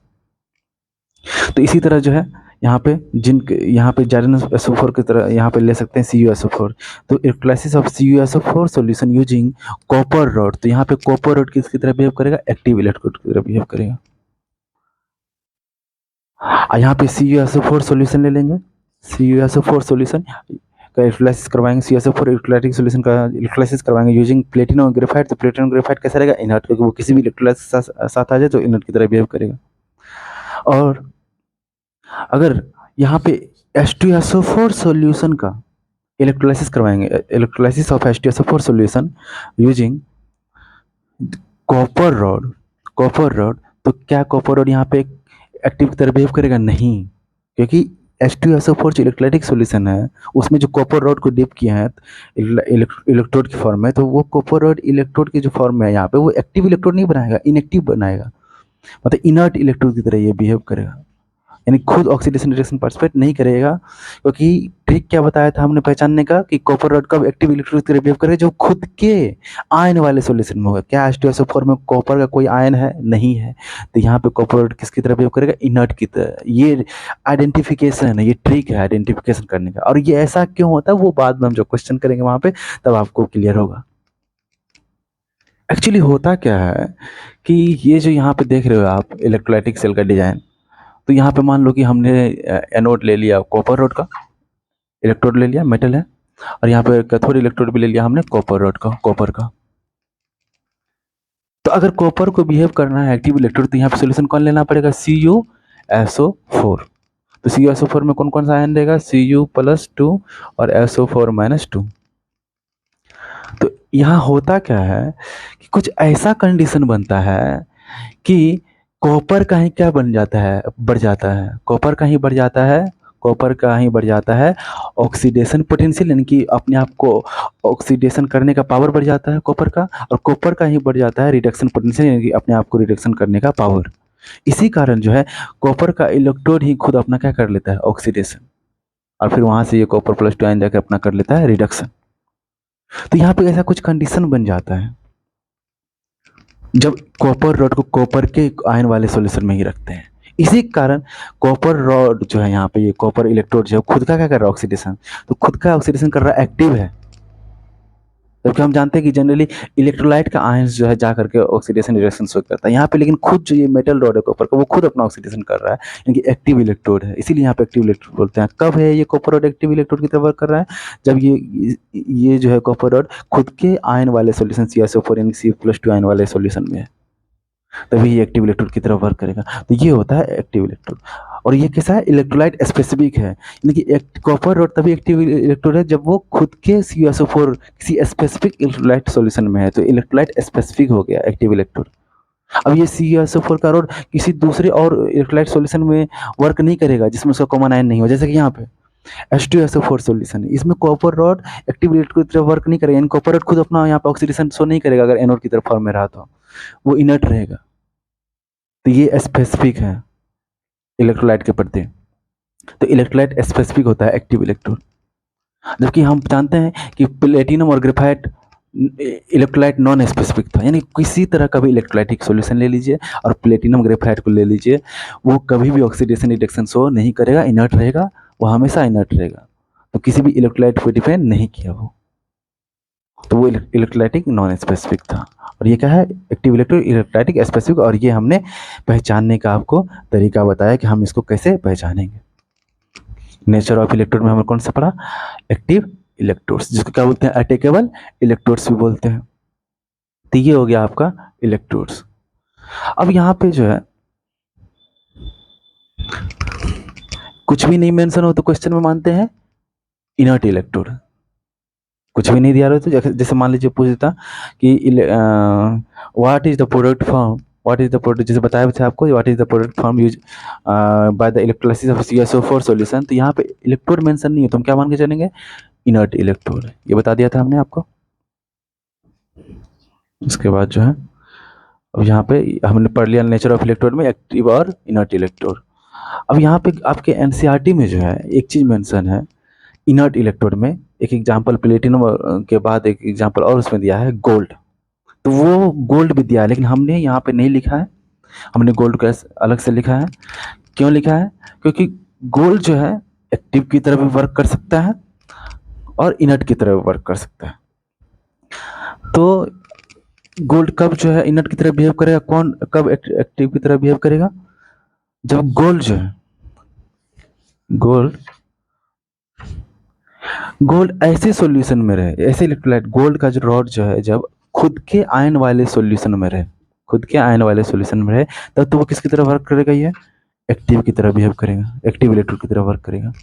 तो इसी तरह जो है यहाँ पे जिंक, यहाँ पे JnSO4 की तरह यहाँ पे ले सकते हैं CuSO4। तो electrolysis of CuSO4 solution using copper rod, तो यहाँ पे कॉपर रॉड किसकी तरह बिहेव करेगा? एक्टिव इलेक्ट्रोड की तरह बिहेव करेगा। यहाँ पे CuSO4 सॉल्यूशन ले लेंगे, CuSO4 सॉल्यूशन का इलेक्ट्रोलाइसिस करवाएंगे, CuSO4 इलेक्ट्रोलाइटिक सॉल्यूशन का इलेक्ट्रोलाइसिस करवाएंगे यूजिंग प्लेटिनम ग्रेफाइट। तो प्लेटिनम ग्रेफाइट कैसा रहेगा? इनर्ट, क्योंकि वो किसी भी इलेक्ट्रोलाइसिस साथ आ जाए तो इनर्ट की तरह बिहेव करेगा। और अगर यहाँ पे H2SO4 सॉल्यूशन का इलेक्ट्रोलाइसिस करवाएंगे, electrolysis of H2SO4 solution using copper rod, copper rod, तो क्या कॉपर रॉड यहाँ पे एक्टिव की तरह बिहेव करेगा? नहीं, क्योंकि H2SO4 जो इलेक्ट्रोलाइटिक सॉल्यूशन है उसमें जो कॉपर रॉड को डिप किया है इलेक्ट्रोड की फॉर्म में, तो वो कॉपर रॉड इलेक्ट्रोड की जो फॉर्म में है यहाँ पे वो एक्टिव इलेक्ट्रोड नहीं बनाएगा, इनएक्टिव बनाएगा, मतलब इनर्ट इलेक्ट्रोड की तरह ये बिहेव करेगा, यानी खुद ऑक्सीडेशन रिएक्शन पार्टिसिपेट नहीं करेगा। क्योंकि ट्रिक क्या बताया था हमने पहचानने का कि कॉपर रॉड कब एक्टिव इलेक्ट्रोड की तरह बिहेव करेगा? जो खुद के आयन वाले सॉल्यूशन में होगा। क्या H2SO4 में कॉपर का कोई आयन है? नहीं है, तो यहाँ पे कॉपर रॉड किसकी तरह बिहेव करेगा? इनर्ट की तरह। ये आइडेंटिफिकेशन है, ये ट्रिक है आइडेंटिफिकेशन करने का। और ये ऐसा क्यों होता है वो बाद में हम जो क्वेश्चन करेंगे वहां पे तब आपको क्लियर होगा। एक्चुअली होता क्या है कि ये जो यहाँ पे देख रहे हो आप इलेक्ट्रोलाइटिक सेल का डिजाइन, तो यहाँ पे मान लो कि हमने एनोड ले लिया कॉपर रॉड का, इलेक्ट्रोड ले लिया मेटल है, और यहाँ पे कैथोड इलेक्ट्रोड भी ले लिया हमने कॉपर रॉड का, कॉपर का। तो अगर कॉपर को बिहेव करना है एक्टिव इलेक्ट्रोड तो यहाँ पे सोल्यूशन कौन लेना पड़ेगा? CuSO4। तो CuSO4 में कौन कौन सा आयन रहेगा? Cu+2 और SO4-2। तो यहाँ होता क्या है कि कुछ ऐसा कंडीशन बनता है कि कॉपर का ही क्या बन जाता है? बढ़ जाता है, कॉपर का ही बढ़ जाता है, कॉपर का ही बढ़ जाता है ऑक्सीडेशन पोटेंशियल, यानी कि अपने आप को ऑक्सीडेशन करने का पावर बढ़ जाता है कॉपर का, और कॉपर का ही बढ़ जाता है रिडक्शन पोटेंशियल, यानी कि अपने आप को रिडक्शन करने का पावर। इसी कारण जो है कॉपर का इलेक्ट्रोड ही खुद अपना क्या कर लेता है? ऑक्सीडेशन, और फिर वहां से ये कॉपर+2 आयन जाकर अपना कर लेता है रिडक्शन। तो यहाँ पे ऐसा कुछ कंडीशन बन जाता है जब कॉपर रॉड को कॉपर के आयन वाले सॉल्यूशन में ही रखते हैं। इसी कारण कॉपर रॉड जो है यहाँ पे ये कॉपर इलेक्ट्रोड जो है खुद का क्या कर रहा है? ऑक्सीडेशन। तो खुद का ऑक्सीडेशन कर रहा है, एक्टिव है, जबकि हम जानते हैं कि जनरली इलेक्ट्रोलाइट का आयंस जो है जा करके ऑक्सीडेशन रिएक्शन शो करता है यहाँ पे, लेकिन खुद जो ये मेटल रॉड है कॉपर का वो खुद अपना ऑक्सीडेशन कर रहा है, यानी कि एक्टिव इलेक्ट्रोड है, इसीलिए यहाँ पे एक्टिव इलेक्ट्रोड बोलते हैं। कब है ये कॉपर रॉड एक्टिव इलेक्ट्रोड की तरह वर्क कर रहा है? जब ये जो है कॉपर रॉड खुद के आयन वाले सोल्यूशन CuSO4 यानी C+2 आयन वाले सोल्यूशन में है, तभी ये एक्टिव इलेक्ट्रोड की तरह वर्क करेगा। तो ये होता है एक्टिव इलेक्ट्रोड। और ये कैसा है? इलेक्ट्रोलाइट स्पेसिफिक है, यानी कि कॉपर रॉड तभी एक्टिव इलेक्ट्रोड है जब वो खुद के CuSO4 किसी स्पेसिफिक इलेक्ट्रोलाइट सॉल्यूशन में है, तो इलेक्ट्रोलाइट स्पेसिफिक हो गया एक्टिव इलेक्ट्रोड। अब ये CuSO4 का रॉड किसी दूसरे और इलेक्ट्रोलाइट सॉल्यूशन में वर्क नहीं करेगा जिसमें उसका कॉमन आयन नहीं हो, जैसे कि यहाँ पे H2SO4 सॉल्यूशन है, इसमें कॉपर रॉड एक्टिव इलेक्ट्रोड की तरह वर्क नहीं करेगा, यानी कॉपर रॉड खुद अपना यहाँ पे ऑक्सीडेशन शो नहीं करेगा अगर एनोड की तरफ फॉर्म में रहा तो वो इनर्ट रहेगा। तो ये स्पेसिफिक है इलेक्ट्रोलाइट के प्रति। तो इलेक्ट्रोलाइट स्पेसिफिक होता है एक्टिव इलेक्ट्रोड, जबकि हम जानते हैं कि प्लेटिनम और ग्रेफाइट इलेक्ट्रोलाइट नॉन स्पेसिफिक था, यानी किसी तरह का भी इलेक्ट्रोलाइटिक सॉल्यूशन ले लीजिए और प्लेटिनम ग्रेफाइट को ले लीजिए, वो कभी भी ऑक्सीडेशन रिडक्शन शो नहीं करेगा, इनर्ट रहेगा, वो हमेशा इनर्ट रहेगा। तो किसी भी इलेक्ट्रोलाइट को डिपेंड नहीं किया वो, तो वो इलेक्ट्रोलाइटिक नॉन स्पेसिफिक था। और ये क्या है? Active electrolytic specific. और ये हमने पहचानने का आपको तरीका बताया कि हम इसको कैसे पहचानेंगे। नेचर ऑफ इलेक्ट्रोड में हमने कौन सा पढ़ा? एक्टिव इलेक्ट्रोड्स, जिसको क्या बोलते हैं? अटैकेबल इलेक्ट्रोड्स भी बोलते हैं। तो ये हो गया आपका इलेक्ट्रोड्स। अब यहाँ पे जो है कुछ भी नहीं मेंशन हो तो क्वेश्चन में मानते हैं इनर्ट इलेक्ट्रोड। कुछ भी नहीं दिया रहा तो जैसे मान लीजिए पूछ देता कि what is the product form, what is the product, जैसे बताया था आपको, what is the product form use by the electrolysis of CuSO4 solution. तो यहाँ पे इलेक्ट्रोड मेंशन नहीं है तो हम क्या मान के चलेंगे? इनर्ट इलेक्ट्रोड, ये बता दिया था हमने आपको। इसके बाद जो है अब यहाँ पे हमने पढ़ लिया नेचर ऑफ इलेक्ट्रोड में एक्टिव और इनर्ट इलेक्ट्रोड। अब यहाँ पे आपके एनसीईआरटी में जो है एक चीज मेंशन है इनर्ट इलेक्ट्रोड में, एक एग्जांपल प्लेटिनम के बाद एक एग्जांपल और उसमें दिया है गोल्ड। तो वो गोल्ड भी दिया है लेकिन हमने यहाँ पे नहीं लिखा है, हमने गोल्ड को अलग से लिखा है। क्यों लिखा है? क्योंकि गोल्ड जो है एक्टिव की तरह भी वर्क कर सकता है और इनर्ट की तरह भी वर्क कर सकता है। तो गोल्ड कब जो है इनर्ट की तरह बिहेव करेगा, कौन कब एक्टिव की तरह बिहेव करेगा? जब गोल्ड जो है गोल्ड गोल्ड ऐसे सॉल्यूशन में रहे, ऐसे इलेक्ट्रोलाइट गोल्ड का जो रॉड जो है जब खुद के आयन वाले सॉल्यूशन में रहे, खुद के आयन वाले सॉल्यूशन में रहे, तब तो वो किसकी तरह वर्क करेगा? ये एक्टिव की तरह बिहेव करेगा, एक्टिव इलेक्ट्रोड की तरह वर्क करेगा।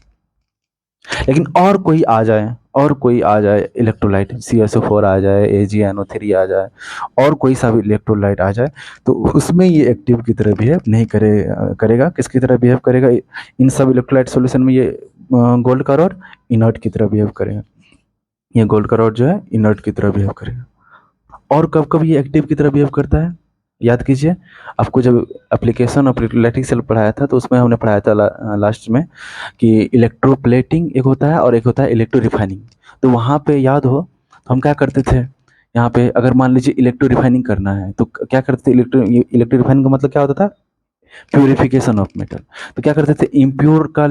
लेकिन और कोई आ जाए, और कोई आ जाए इलेक्ट्रोलाइट, CSO4 आ जाए, AgNO3 आ जाए, और कोई सा भी इलेक्ट्रोलाइट आ जाए, तो उसमें ये एक्टिव की तरह बिहेव नहीं करेगा। किसकी तरह बिहेव करेगा? इन सब इलेक्ट्रोलाइट सॉल्यूशन में ये गोल्ड का रॉड इनर्ट की तरह बिहेव करेगा। ये गोल्ड का रॉड जो है इनर्ट की तरह बिहेव करेगा। और कब कब ये एक्टिव की तरह बिहेव करता है? याद कीजिए, आपको जब एप्लीकेशन ऑफ इलेक्ट्रोलाइटिक सेल पढ़ाया था तो उसमें हमने पढ़ाया था लास्ट में कि इलेक्ट्रोप्लेटिंग एक होता है और एक होता है इलेक्ट्रो रिफाइनिंग। तो वहाँ पे याद हो तो हम क्या करते थे, यहाँ पे अगर मान लीजिए इलेक्ट्रो रिफाइनिंग करना है तो क्या करते थे? इलेक्ट्रो रिफाइनिंग का मतलब क्या होता था? Purification of metal. तो क्या करते थे, इम्प्योर का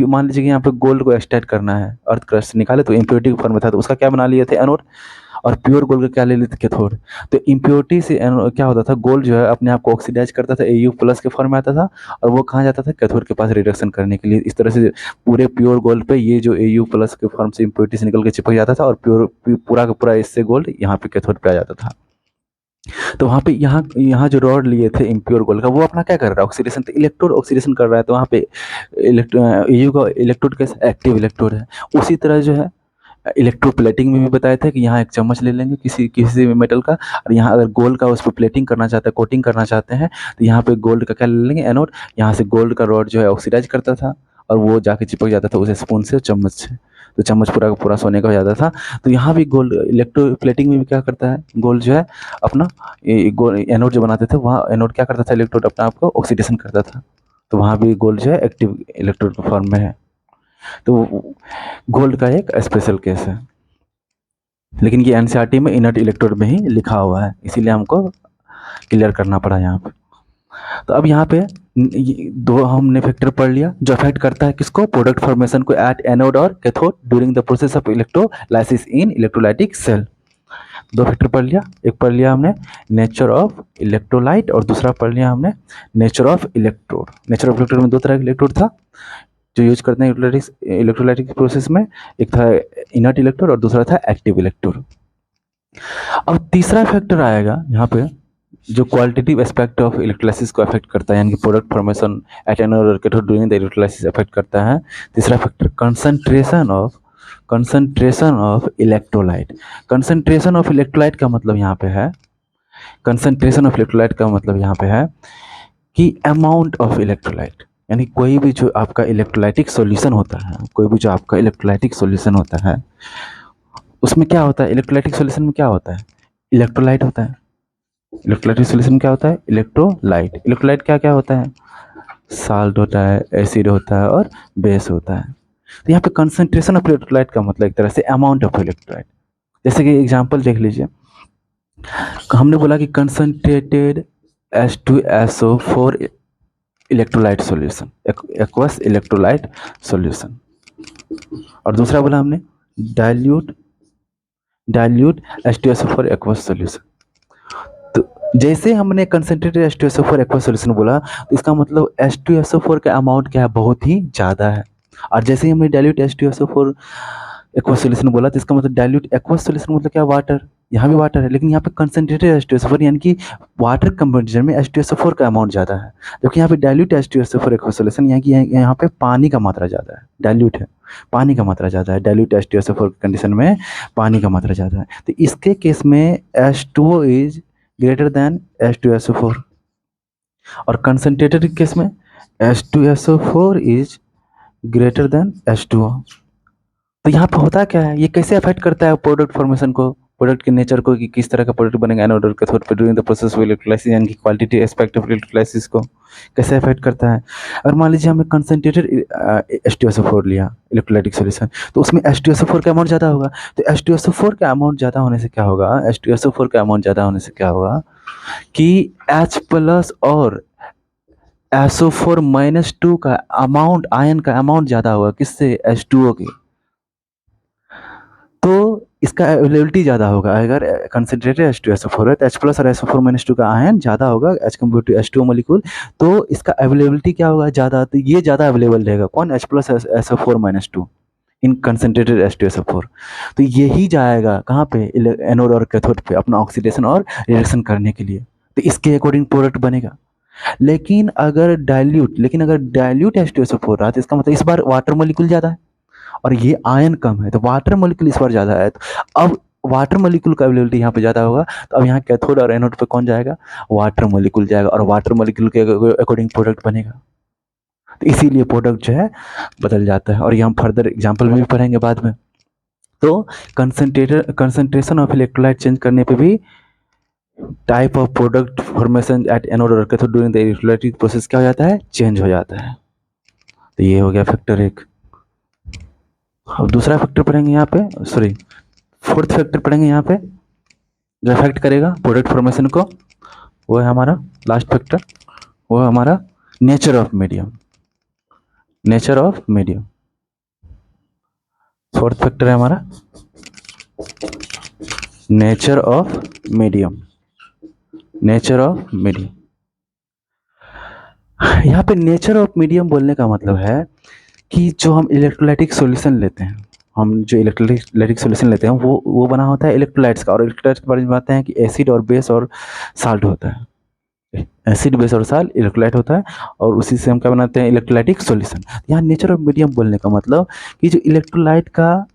मान लीजिए कि यहाँ पे गोल्ड को एक्सट्रैक्ट करना है, अर्थ क्रस्ट से निकाले तो इम्प्योरिटी फॉर्म में था, तो उसका क्या बना लिए थे? एनोड। और प्योर गोल्ड का क्या ले लेते? कैथोड। तो इम्प्योरिटी से क्या होता था, गोल्ड जो है अपने आप को ऑक्सीडाइज करता था, Au+ के फॉर्म में आता था, और वो कहाँ जाता था? कैथोड के पास रिडक्शन करने के लिए। इस तरह से पूरे प्योर गोल्ड पे ये जो Au+ के फॉर्म से इम्प्योरिटी से निकल के चिपक जाता था, और पूरा का पूरा इससे गोल्ड यहाँ पे कैथोड पे आ जाता था। तो वहाँ पे यहाँ यहाँ जो रॉड लिए थे इम्प्योर गोल्ड का, वो अपना क्या कर रहा है? ऑक्सीडेशन, तो इलेक्ट्रोड ऑक्सीडेशन कर रहा है, तो वहाँ पे EU का इलेक्ट्रोड कैसे? एक्टिव इलेक्ट्रोड है। उसी तरह जो है इलेक्ट्रोप्लेटिंग में भी बताया था कि यहाँ एक चम्मच ले लेंगे किसी किसी भी मेटल का, और यहाँ अगर गोल्ड का उस पर प्लेटिंग करना चाहते हैं, कोटिंग करना चाहते हैं, तो यहाँ पे गोल्ड का क्या ले लेंगे? एनोड। यहाँ से गोल्ड का रॉड जो है ऑक्सीडाइज करता था और वो जाके चिपक जाता था उसे स्पून से, चम्मच से, तो चम्मच पूरा का पूरा सोने का हो जाता था। तो यहाँ भी गोल्ड इलेक्ट्रोप्लेटिंग में भी क्या करता है, गोल्ड जो है अपना एनोड जो बनाते थे वहाँ एनोड क्या करता था, इलेक्ट्रोड अपने आप को ऑक्सीडेशन करता था। तो वहाँ भी गोल्ड जो है एक्टिव इलेक्ट्रोड फॉर्म में है। तो गोल्ड का एक स्पेशल केस है, लेकिन ये एनसीईआरटी में इनर्ट इलेक्ट्रोड में ही लिखा हुआ है, इसीलिए हमको क्लियर करना पड़ा यहाँ पे। तो अब यहाँ पे दो हमने फैक्टर पढ़ लिया जो अफेक्ट करता है किसको? प्रोडक्ट फॉर्मेशन को एट एनोड और cathode during the process of electrolysis in electrolytic cell. दो फैक्टर पढ़ लिया, एक पढ़ लिया हमने नेचर ऑफ इलेक्ट्रोलाइट और दूसरा पढ़ लिया हमने nature of electrode. Nature of electrode में दो तरह के इलेक्ट्रोड था जो यूज करते हैं इलेक्ट्रोलाइटिक प्रोसेस में, एक था इनर्ट इलेक्ट्रोड और दूसरा था एक्टिव इलेक्ट्रोड। अब तीसरा फैक्टर आएगा यहाँ पे जो क्वालिटेटिव एस्पेक्ट ऑफ इलेक्ट्रोलाइसिस को अफेक्ट करता है, यानी कि प्रोडक्ट फॉर्मेशन एट एनोड और cathode during the electrolysis affect करता है। तीसरा factor concentration of electrolyte. Concentration of electrolyte का मतलब यहाँ पे है, कंसंट्रेशन ऑफ इलेक्ट्रोलाइट का मतलब यहाँ पे है कि अमाउंट ऑफ इलेक्ट्रोलाइट, यानी कोई भी जो आपका इलेक्ट्रोलाइटिक सॉल्यूशन होता है, कोई भी जो आपका इलेक्ट्रोलाइटिक सॉल्यूशन होता है उसमें क्या होता है? इलेक्ट्रोलाइटिक सॉल्यूशन में क्या होता है? इलेक्ट्रोलाइट होता है। इलेक्ट्रोलाइटिक सॉल्यूशन क्या होता है? इलेक्ट्रोलाइट। इलेक्ट्रोलाइट क्या क्या होता है? साल्ट होता है, एसिड होता है और बेस होता है। तो यहाँ पे कंसंट्रेशन ऑफ इलेक्ट्रोलाइट का मतलब एक तरह से अमाउंट ऑफ इलेक्ट्रोलाइट। जैसे कि एग्जांपल देख लीजिए, हमने बोला कि concentrated H2SO4 electrolyte solution, aqueous electrolyte solution, और दूसरा बोला हमने डाइल्यूट H2SO4 एक्वस सॉल्यूशन। तो जैसे हमने कंसंट्रेटेड H2SO4 एक्वस सॉल्यूशन बोला तो इसका मतलब H2SO4 का अमाउंट क्या है? बहुत ही ज़्यादा है। और जैसे ही हमने डाइल्यूट H2SO4 एक्वस सॉल्यूशन बोला तो इसका मतलब डाइल्यूट एक्वस सॉल्यूशन मतलब क्या? वाटर। यहाँ भी वाटर है, लेकिन यहाँ पे कंसंट्रेटेड H2SO4 यानी कि वाटर कंपेरिजन में H2SO4 का अमाउंट ज़्यादा है, जबकि यहाँ पे डाइल्यूट H2SO4 एक्वस सॉल्यूशन यानी कि यहाँ पे पानी का मात्रा ज़्यादा है, डाइल्यूट है, पानी का मात्रा ज़्यादा है। डाइल्यूट H2SO4 कंडीशन में पानी का मात्रा ज़्यादा है। तो इसके केस में H2O is greater than H2SO4, और कंसंट्रेटेड केस में H2SO4 is greater than H2O। तो यहाँ पे होता क्या है, ये कैसे अफेक्ट करता है प्रोडक्ट फॉर्मेशन को, प्रोडक्ट के नेचर को, कि किस तरह का प्रोडक्ट बनेगा एनोड और कैथोड पे during the process of electrolysis, यानी कि क्वालिटी एस्पेक्ट ऑफ इलेक्ट्रोलाइसिस को कैसे अफेक्ट करता है। अगर मान लीजिए हमने कंसनट्रेटेड H2SO4 लिया इलेक्ट्रोलाइटिक सॉल्यूशन, तो उसमें H2SO4 का अमाउंट ज़्यादा होगा। तो H2SO4 का अमाउंट ज़्यादा होने से क्या होगा, H2SO4 का अमाउंट ज़्यादा होने से क्या होगा कि H प्लस और SO4-2 का अमाउंट, आयन का अमाउंट ज़्यादा होगा किससे, H2O के। तो इसका अवेलेबिलिटी ज़्यादा होगा। अगर कंसनट्रेटेड H2SO4 है तो H प्लस और SO4-2 का आयन ज़्यादा होगा as compare to H2O molecule, तो इसका अवेलेबिलिटी क्या होगा, ज़्यादा। तो ये ज़्यादा अवेलेबल रहेगा कौन, H प्लस SO4-2 इन कंसनट्रेटेड H2SO4। तो यही जाएगा कहाँ पे, एनोड और कैथोड पे अपना ऑक्सीडेशन और रिडक्शन करने के लिए। तो इसके अकॉर्डिंग प्रोडक्ट बनेगा। लेकिन अगर डाइल्यूट H2SO4 रहा तो इसका मतलब इस बार वाटर मोलिक्यूल ज़्यादा है और ये आयन कम है, तो वाटर मॉलिक्यूल इस बार ज़्यादा है। तो अब वाटर मॉलिक्यूल का अवेलेबिलिटी यहाँ पे ज़्यादा होगा, तो अब यहाँ कैथोड और एनोड पे कौन जाएगा, वाटर मॉलिक्यूल जाएगा और वाटर मॉलिक्यूल के अकॉर्डिंग प्रोडक्ट बनेगा। तो इसीलिए प्रोडक्ट जो है बदल जाता है, और ये हम फर्दर एग्जाम्पल में भी पढ़ेंगे बाद में। तो कंसंट्रेशन ऑफ इलेक्ट्रोलाइट चेंज करने पे भी type of product formation at anode और cathode during the electrolytic process क्या हो जाता है, चेंज हो जाता है। तो ये हो गया फैक्टर एक। अब दूसरा फैक्टर पढ़ेंगे यहाँ पे, सॉरी फोर्थ फैक्टर पढ़ेंगे यहाँ पे जो अफेक्ट करेगा प्रोडक्ट फॉर्मेशन को, वो है हमारा लास्ट फैक्टर, वो है हमारा nature of medium. Nature of medium fourth factor है हमारा nature of medium. Nature of medium, यहाँ पे नेचर ऑफ मीडियम बोलने का मतलब है कि जो हम इलेक्ट्रोलाइटिक सॉल्यूशन लेते हैं, हम जो इलेक्ट्रोलाइटिक सॉल्यूशन लेते हैं वो बना होता है इलेक्ट्रोलाइट्स का, और इलेक्ट्रोलाइट्स के बारे में बताते हैं कि एसिड और बेस और साल्ट होता है। एसिड बेस और साल्ट इलेक्ट्रोलाइट होता है, और उसी से हम क्या बनाते हैं, इलेक्ट्रोलाइटिक सॉल्यूशन। यहाँ नेचर ऑफ मीडियम बोलने का मतलब कि जो इलेक्ट्रोलाइट का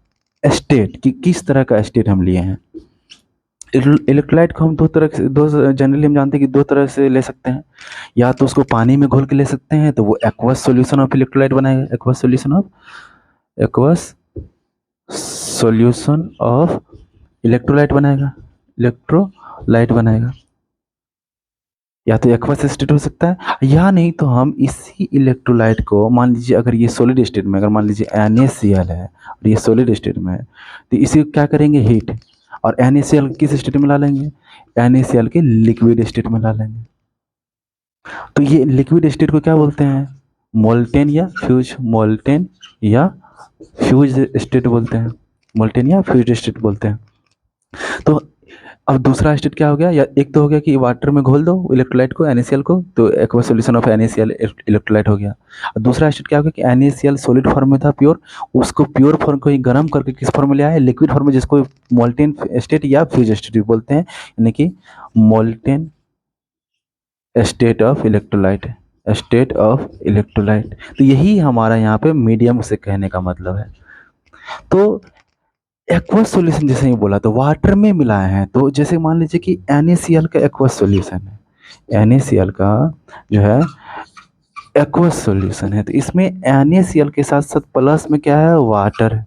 स्टेट, कि किस तरह का स्टेट हम लिए हैं। इलेक्ट्रोलाइट को हम जनरली हम जानते हैं कि दो तरह से ले सकते हैं। या तो उसको पानी में घोल के ले सकते हैं, तो वो एक्वस सॉल्यूशन ऑफ इलेक्ट्रोलाइट बनाएगा, एक्वस सॉल्यूशन ऑफ इलेक्ट्रोलाइट बनाएगा, इलेक्ट्रोलाइट बनाएगा। या तो एक्वस स्टेट हो सकता है, या नहीं तो हम इसी इलेक्ट्रोलाइट को, मान लीजिए अगर ये सॉलिड स्टेट में, अगर मान लीजिए NaCl है और ये सॉलिड स्टेट में है, तो इसे क्या करेंगे, हीट, और NaCl किस स्टेट में ला लेंगे, NaCl के लिक्विड स्टेट में ला लेंगे। तो ये लिक्विड स्टेट को क्या बोलते हैं, मोल्टेन या फ्यूज, मोल्टेन या फ्यूज स्टेट बोलते हैं, मोल्टेन या फ्यूज स्टेट बोलते हैं। तो अब दूसरा स्टेट क्या हो गया, या एक तो हो गया कि वाटर में घोल दो इलेक्ट्रोलाइट को, NaCl को, तो aqueous solution of NaCl electrolyte हो गया। और दूसरा स्टेट क्या हो गया कि NaCl सॉलिड फॉर्म में था प्योर, उसको प्योर फॉर्म को ही गर्म करके किस फॉर्म में लिया है, लिक्विड फॉर्म में, जिसको मोल्टेन स्टेट या फ्यूज स्टेट बोलते हैं, यानी कि molten state of electrolyte, state of electrolyte. तो यही हमारा यहाँ पे मीडियम से कहने का मतलब है। तो एक्वस सॉल्यूशन जैसे ही बोला तो वाटर में मिलाए हैं, तो जैसे मान लीजिए कि NaCl का एक्वस सॉल्यूशन है, NaCl का जो है एक्वस सॉल्यूशन है, तो इसमें NaCl के साथ साथ प्लस में क्या है, वाटर है।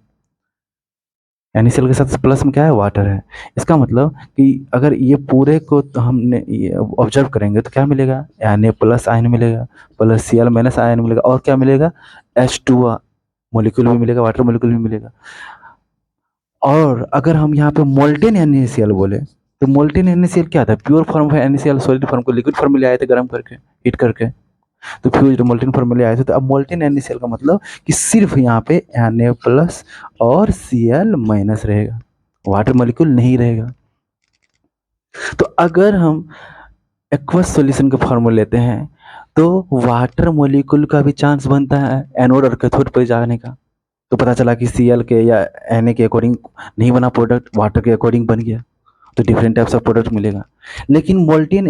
NaCl के साथ प्लस में क्या है, वाटर है। इसका मतलब कि अगर ये पूरे को तो हमने ऑब्जर्व करेंगे तो क्या मिलेगा, Na प्लस आयन मिलेगा, प्लस Cl माइनस आयन मिलेगा, और क्या मिलेगा, H2 मोलिक्यूल भी मिलेगा, वाटर मोलिक्यूल भी मिलेगा। और अगर हम यहाँ पे मोल्टेन NaCl बोले, तो मोल्टेन NaCl क्या था, प्योर फॉर्म है NaCl, सॉलिड फॉर्म को लिक्विड फॉर्म में ले आए थे गर्म करके, हीट करके, तो फ्यूज मोल्टेन फॉर्म में ले आए थे। तो अब मोल्टेन NaCl का मतलब कि सिर्फ यहाँ पे Na प्लस और Cl माइनस रहेगा, वाटर मॉलिक्यूल नहीं रहेगा। तो अगर हम एक्वस सॉल्यूशन का फॉर्मूला लेते हैं, तो वाटर मॉलिक्यूल का भी चांस बनता है एनोड और कैथोड पर जाने का। तो पता चला कि Cl के या Na के अकॉर्डिंग नहीं बना प्रोडक्ट, वाटर के अकॉर्डिंग बन गया, तो डिफरेंट टाइप्स ऑफ प्रोडक्ट मिलेगा। लेकिन मोल्टेन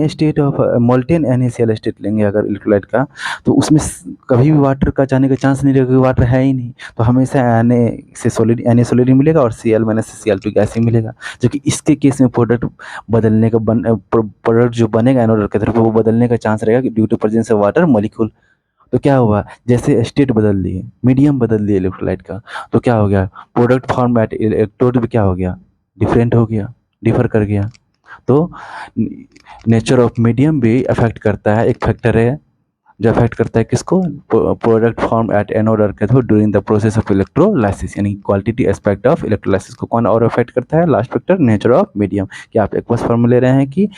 NaCl स्टेट लेंगे अगर इलेक्ट्रोलाइट का, तो उसमें कभी भी वाटर का जाने का चांस नहीं रहेगा, क्योंकि वाटर है ही नहीं। तो हमेशा Na सॉलिड ही मिलेगा और Cl माइनस Cl2 गैस ही मिलेगा। जो कि इसके केस में प्रोडक्ट बदलने का प्रोडक्ट जो बनेगा एनोड और कैथोड पे, वो बदलने का चांस रहेगा due to presence of water molecule. तो क्या हुआ, जैसे स्टेट बदल दिए, मीडियम बदल दिए इलेक्ट्रोलाइट का, तो क्या हो गया, प्रोडक्ट फॉर्मेट इलेक्ट्रोड भी क्या हो गया, डिफरेंट हो गया, डिफर कर गया। तो नेचर ऑफ मीडियम भी अफेक्ट करता है, एक फैक्टर है जो अफेक्ट करता है किसको, प्रोडक्ट फॉर्म एट एनोड और cathode during the process of electrolysis, यानी क्वालिटी एस्पेक्ट ऑफ इलेक्ट्रोलाइसिस को कौन और अफेक्ट करता है, last factor nature of medium, कि आप एक्वस फॉर्म में ले रहे हैं कि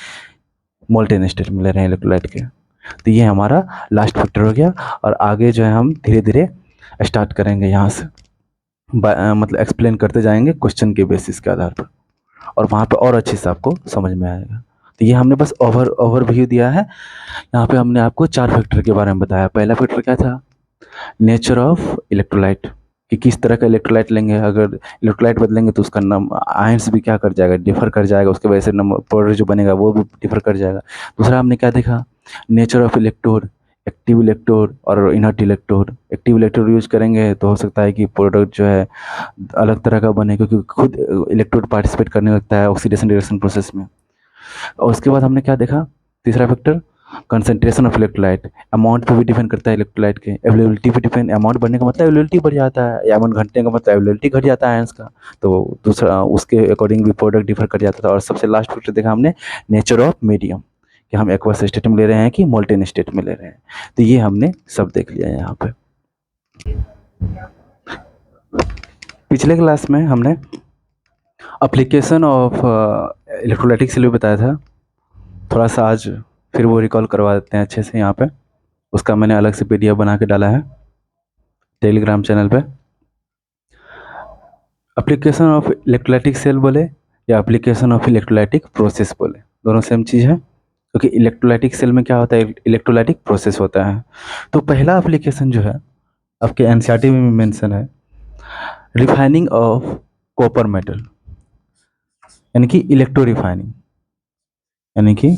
मोल्टेन स्टेट में ले रहे हैं इलेक्ट्रोलाइट के। तो ये हमारा लास्ट फैक्टर हो गया। और आगे जो है हम धीरे धीरे स्टार्ट करेंगे यहाँ से, मतलब एक्सप्लेन करते जाएंगे क्वेश्चन के बेसिस के आधार पर, और वहाँ पे और अच्छे से आपको समझ में आएगा। तो ये हमने बस ओवरव्यू दिया है। यहाँ पे हमने आपको 4 फैक्टर के बारे में बताया। पहला फैक्टर क्या था, नेचर ऑफ इलेक्ट्रोलाइट, कि किस तरह का इलेक्ट्रोलाइट लेंगे, अगर इलेक्ट्रोलाइट बदलेंगे तो उसका नंबर आयंस भी क्या कर जाएगा, डिफर कर जाएगा, उसके वजह से नंबर पाउडर जो बनेगा वो भी डिफर कर जाएगा। दूसरा हमने क्या देखा, nature of electrode, active electrode और inert electrode. Active electrode use करेंगे तो हो सकता है कि प्रोडक्ट जो है अलग तरह का बने, क्योंकि खुद इलेक्ट्रोड पार्टिसिपेट करने लगता है ऑक्सीडेशन रिएक्शन प्रोसेस में। और उसके बाद हमने क्या देखा, तीसरा factor concentration of electrolyte, amount पे भी डिपेंड करता है इलेक्ट्रोलाइट के, अवेलेबिलिटी पे डिपेंड, अमाउंट बढ़ने का मतलब अवेलेबिलिटी बढ़ जाता है, या अमाउंट घटने का मतलब अवेलेबिलिटी घट जाता है आयंस का, तो दूसरा उसके अकॉर्डिंग भी प्रोडक्ट डिफर कर जाता था। और सबसे लास्ट फैक्टर देखा हमने नेचर ऑफ मीडियम, कि हम एक्वस स्टेट में ले रहे हैं कि मोल्टेन स्टेट में ले रहे हैं। तो ये हमने सब देख लिया है यहाँ पे। पिछले क्लास में हमने एप्लीकेशन ऑफ इलेक्ट्रोलाइटिक सेल बताया था, थोड़ा सा आज फिर वो रिकॉल करवा देते हैं अच्छे से यहाँ पे। उसका मैंने अलग से पीडीएफ बना के डाला है टेलीग्राम चैनल पे। एप्लीकेशन ऑफ इलेक्ट्रोलाइटिक सेल बोले या एप्लीकेशन ऑफ इलेक्ट्रोलाइटिक प्रोसेस बोले, दोनों सेम चीज़ है, क्योंकि इलेक्ट्रोलाइटिक सेल में क्या होता है, इलेक्ट्रोलाइटिक प्रोसेस होता है। तो पहला एप्लीकेशन जो है आपके एनसीईआरटी में मेंशन है, रिफाइनिंग ऑफ कॉपर मेटल, यानी कि इलेक्ट्रो रिफाइनिंग, यानी कि